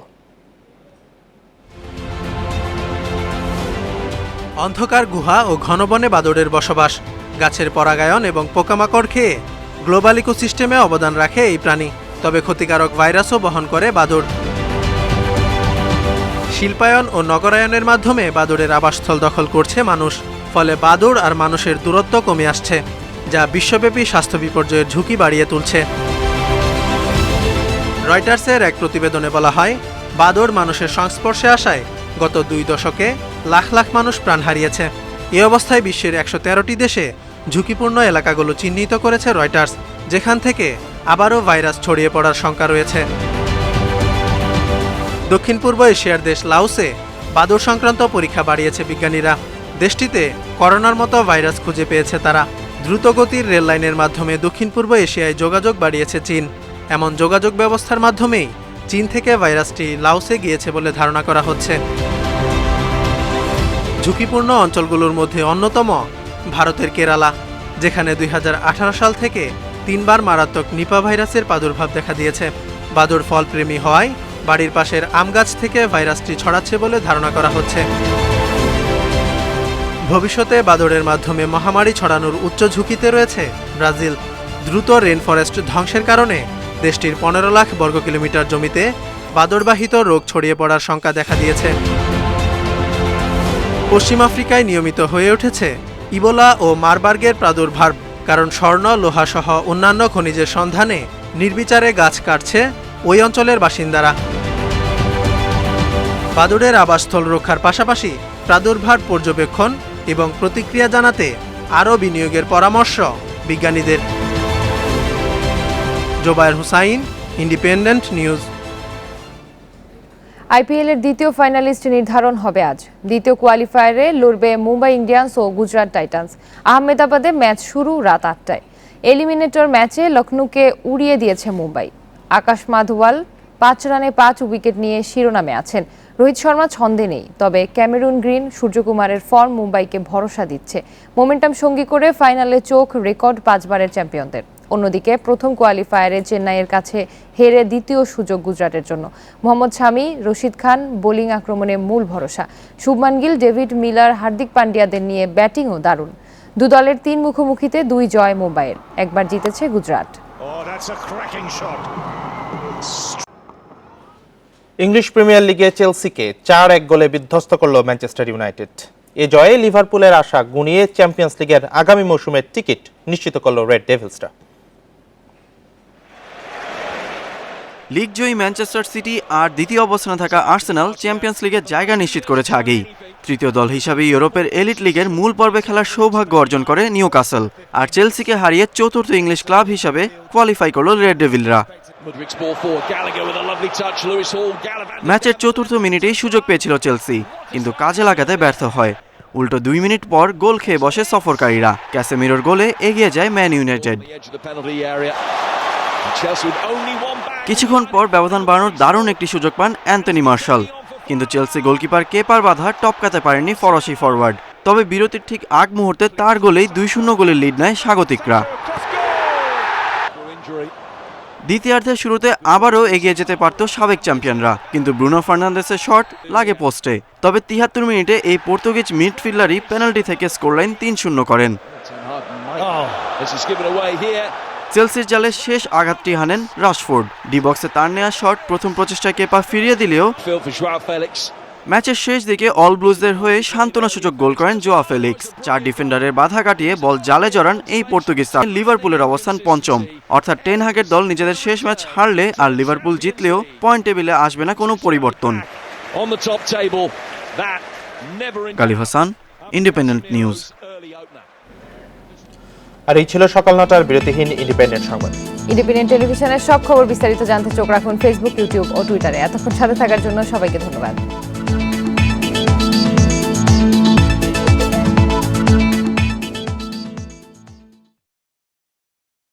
অন্ধকার গুহা ও ঘন বনে বাদুড়ের বসবাস। গাছের পরাগায়ন এবং পোকামাকড় খেয়ে গ্লোবাল ইকোসিস্টেমে অবদান রাখে এই প্রাণী। তবে ক্ষতিকারক ভাইরাসও বহন করে বাদুড়। শিল্পায়ন ও নগরায়নের মাধ্যমে বাদুড়ের আবাসস্থল দখল করছে মানুষ। ফলে বাদুড় আর মানুষের দূরত্ব কমে আসছে, যা বিশ্বব্যাপী স্বাস্থ্য বিপর্যয়ের ঝুঁকি বাড়িয়ে তুলছে। রয়টার্সের এক প্রতিবেদনে বলা হয়, বাদুড় মানুষের সংস্পর্শে আসায় গত 2 দশকে লাখ লাখ মানুষ প্রাণ হারিয়েছে। এই অবস্থায় বিশ্বের 113টি দেশে ঝুঁকিপূর্ণ এলাকাগুলো চিহ্নিত করেছে রয়টার্স, যেখান থেকে আবারও ভাইরাস ছড়িয়ে পড়ার শঙ্কা রয়েছে। দক্ষিণ পূর্ব এশিয়ার দেশ লাওসে বাদুড় সংক্রান্ত পরীক্ষা বাড়িয়েছে বিজ্ঞানীরা। দেশটিতে করোনার মতো ভাইরাস খুঁজে পেয়েছে তারা। দ্রুতগতির রেল লাইনের মাধ্যমে দক্ষিণ পূর্ব এশিয়ায় যোগাযোগ বাড়িয়েছে চীন। এমন যোগাযোগ ব্যবস্থার মাধ্যমেই চীন থেকে ভাইরাসটি লাওসে গিয়েছে বলে ধারণা করা হচ্ছে। ঝুঁকিপূর্ণ অঞ্চলগুলোর মধ্যে অন্যতম ভারতের কেরালা, যেখানে 2018 সাল থেকে 3 বার মারাত্মক নিপা ভাইরাসের প্রাদুর্ভাব দেখা দিয়েছে। বাদুড় ফলপ্রেমী হওয়ায় বাড়ির পাশের আম গাছ থেকে ভাইরাসটি ছড়াচ্ছে বলে ধারণা করা হচ্ছে। ভবিষ্যতে বাদুড়ের মাধ্যমে মহামারী ছড়ানোর উচ্চ ঝুঁকিতে রয়েছে ব্রাজিল। দ্রুত রেন ফরেস্ট ধ্বংসের কারণে দেশটির 15 লাখ বর্গ কিলোমিটার জমিতে বাদুড়বাহিত রোগ ছড়িয়ে পড়ার শঙ্কা দেখা দিয়েছে। পশ্চিম আফ্রিকায় নিয়মিত হয়ে উঠেছে ইবোলা ও মারবার্গের প্রাদুর্ভাব, কারণ স্বর্ণ, লোহা সহ অন্যান্য খনিজের সন্ধানে নির্বিচারে গাছ কাটছে ওই অঞ্চলের বাসিন্দারা। বাদুড়ের আবাসস্থল রক্ষার পাশাপাশি প্রাদুর্ভাব পর্যবেক্ষণ এবং প্রতিক্রিয়া জানাতে আরও বিনিয়োগের পরামর্শ বিজ্ঞানীদের। Zobayer Hussain, Independent News. আইপিএলের দ্বিতীয় ফাইনালিস্ট নির্ধারণ হবে আজ। দ্বিতীয় কোয়ালিফায়ারে লড়বে মুম্বাই ইন্ডিয়ান্স ও গুজরাট টাইটান্স। আহমেদাবাদে ম্যাচ শুরু রাত 8টায়। এলিমিনেটর ম্যাচে লখনৌকে উড়িয়ে দিয়েছে মুম্বাই। আকাশ মাধওয়াল 5 রানে 5 উইকেট নিয়ে শিরোনামে আছেন। রোহিত শর্মা ছন্দে নেই, তবে ক্যামেরুন গ্রিন, সূর্যকুমারের ফর্ম মুম্বাইকে ভরসা দিচ্ছে। মোমেন্টাম সঙ্গী করে ফাইনালে চোখ রেকর্ড 5 বারের চ্যাম্পিয়নদের। অন্যদিকে প্রথম কোয়ালিফায়ারে চেন্নাইয়ের কাছে হেরে দ্বিতীয় সুযোগ গুজরাটের জন্য। মোহাম্মদ শামি, রশিদ খান বোলিং আক্রমণে মূল ভরসা। শুভমান গিল, ডেভিড মিলার, হার্দিক পান্ডিয়াদের নিয়ে ব্যাটিংও দারুণ। 2 দলের 3 মুখোমুখিতে 2 জয় মুম্বাইয়ের। একবার জিতেছে গুজরাট। ইংলিশ প্রিমিয়ার লিগে চেলসিকে 4-1 গোলে বিধ্বস্ত করল ম্যানচেস্টার ইউনাইটেড। এ জয়ে লিভারপুলের আশা গুনিয়ে চ্যাম্পিয়ন্স লিগের আগামী মৌসুমের টিকিট নিশ্চিত করল রেড ডেভিলসরা। লিগ জয়ী ম্যানচেস্টার সিটি আর দ্বিতীয় অবস্থানে থাকা আর্সেনাল চ্যাম্পিয়ন্স লিগের জায়গা নিশ্চিত করেছে আগেই। তৃতীয় দল হিসাবে ইউরোপের এলিট লিগের মূল পর্বে খেলার সৌভাগ্য অর্জন করে নিউক্যাসল। আর চেলসিকে হারিয়ে চতুর্থ ইংলিশ ক্লাব হিসাবে কোয়ালিফাই করল রেড ডেভিলরা। ম্যাচের চতুর্থ মিনিটেই সুযোগ পেয়েছিল চেলসি, কিন্তু কাজে লাগাতে ব্যর্থ হয়। উল্টো 2 মিনিট পর গোল খেয়ে বসে সফরকারীরা। ক্যাসেমিরোর গোলে এগিয়ে যায় ম্যান ইউনাইটেড। কিছুক্ষণ পর ব্যবধান বাড়ানোর দারুণ একটি সুযোগ পান অ্যান্থনি মার্শাল, কিন্তু চেলসি গোলকিপার কেপার বাধা টপকাতে পারেননি ফরাসি ফরওয়ার্ড। তবে বিরতির ঠিক আগ মুহূর্তে তার গোলেই 2-0 গোলের লিড নেয় স্বাগতিকরা। দ্বিতীয়ার্ধের শুরুতে আবারও এগিয়ে যেতে পারত সাবেক চ্যাম্পিয়নরা, কিন্তু ব্রুনো ফার্নান্দেসের শট লাগে পোস্টে। তবে 73 মিনিটে এই পর্তুগিজ মিডফিল্ডারই পেনাল্টি থেকে স্কোরলাইন 3-0 করেন। চেলসির জালে শেষ আঘাতটি হানেন রাশফোর্ড। ডি বক্সে তার নেওয়া শট প্রথম প্রচেষ্টায় কেপা ফিরিয়ে দিলেও ম্যাচের শেষ দিকে অল ব্লুজদের হয়ে সান্ত্বনাসূচক গোল করেন জোয়া ফেলিক্স। 4 ডিফেন্ডারের বাধা কাটিয়ে বল জালে জড়ান এই পর্তুগিজ। লিভারপুলের অবস্থান পঞ্চম, অর্থাৎ টেন হাগের দল নিজেদের শেষ ম্যাচ হারলে আর লিভারপুল জিতলেও পয়েন্ট টেবিলে আসবে না কোনো পরিবর্তন। কালিব হাসান, ইন্ডিপেন্ডেন্ট নিউজ। আর এই ছিল সকাল 9টার বিরতিহীন ইন্ডিপেন্ডেন্ট সংবাদ। ইন্ডিপেন্ডেন্ট টেলিভিশনের সব খবর বিস্তারিত জানতে চোখ রাখুন ফেসবুক, ইউটিউব ও টুইটারে। এতক্ষণ সাথে থাকার জন্য সবাইকে ধন্যবাদ।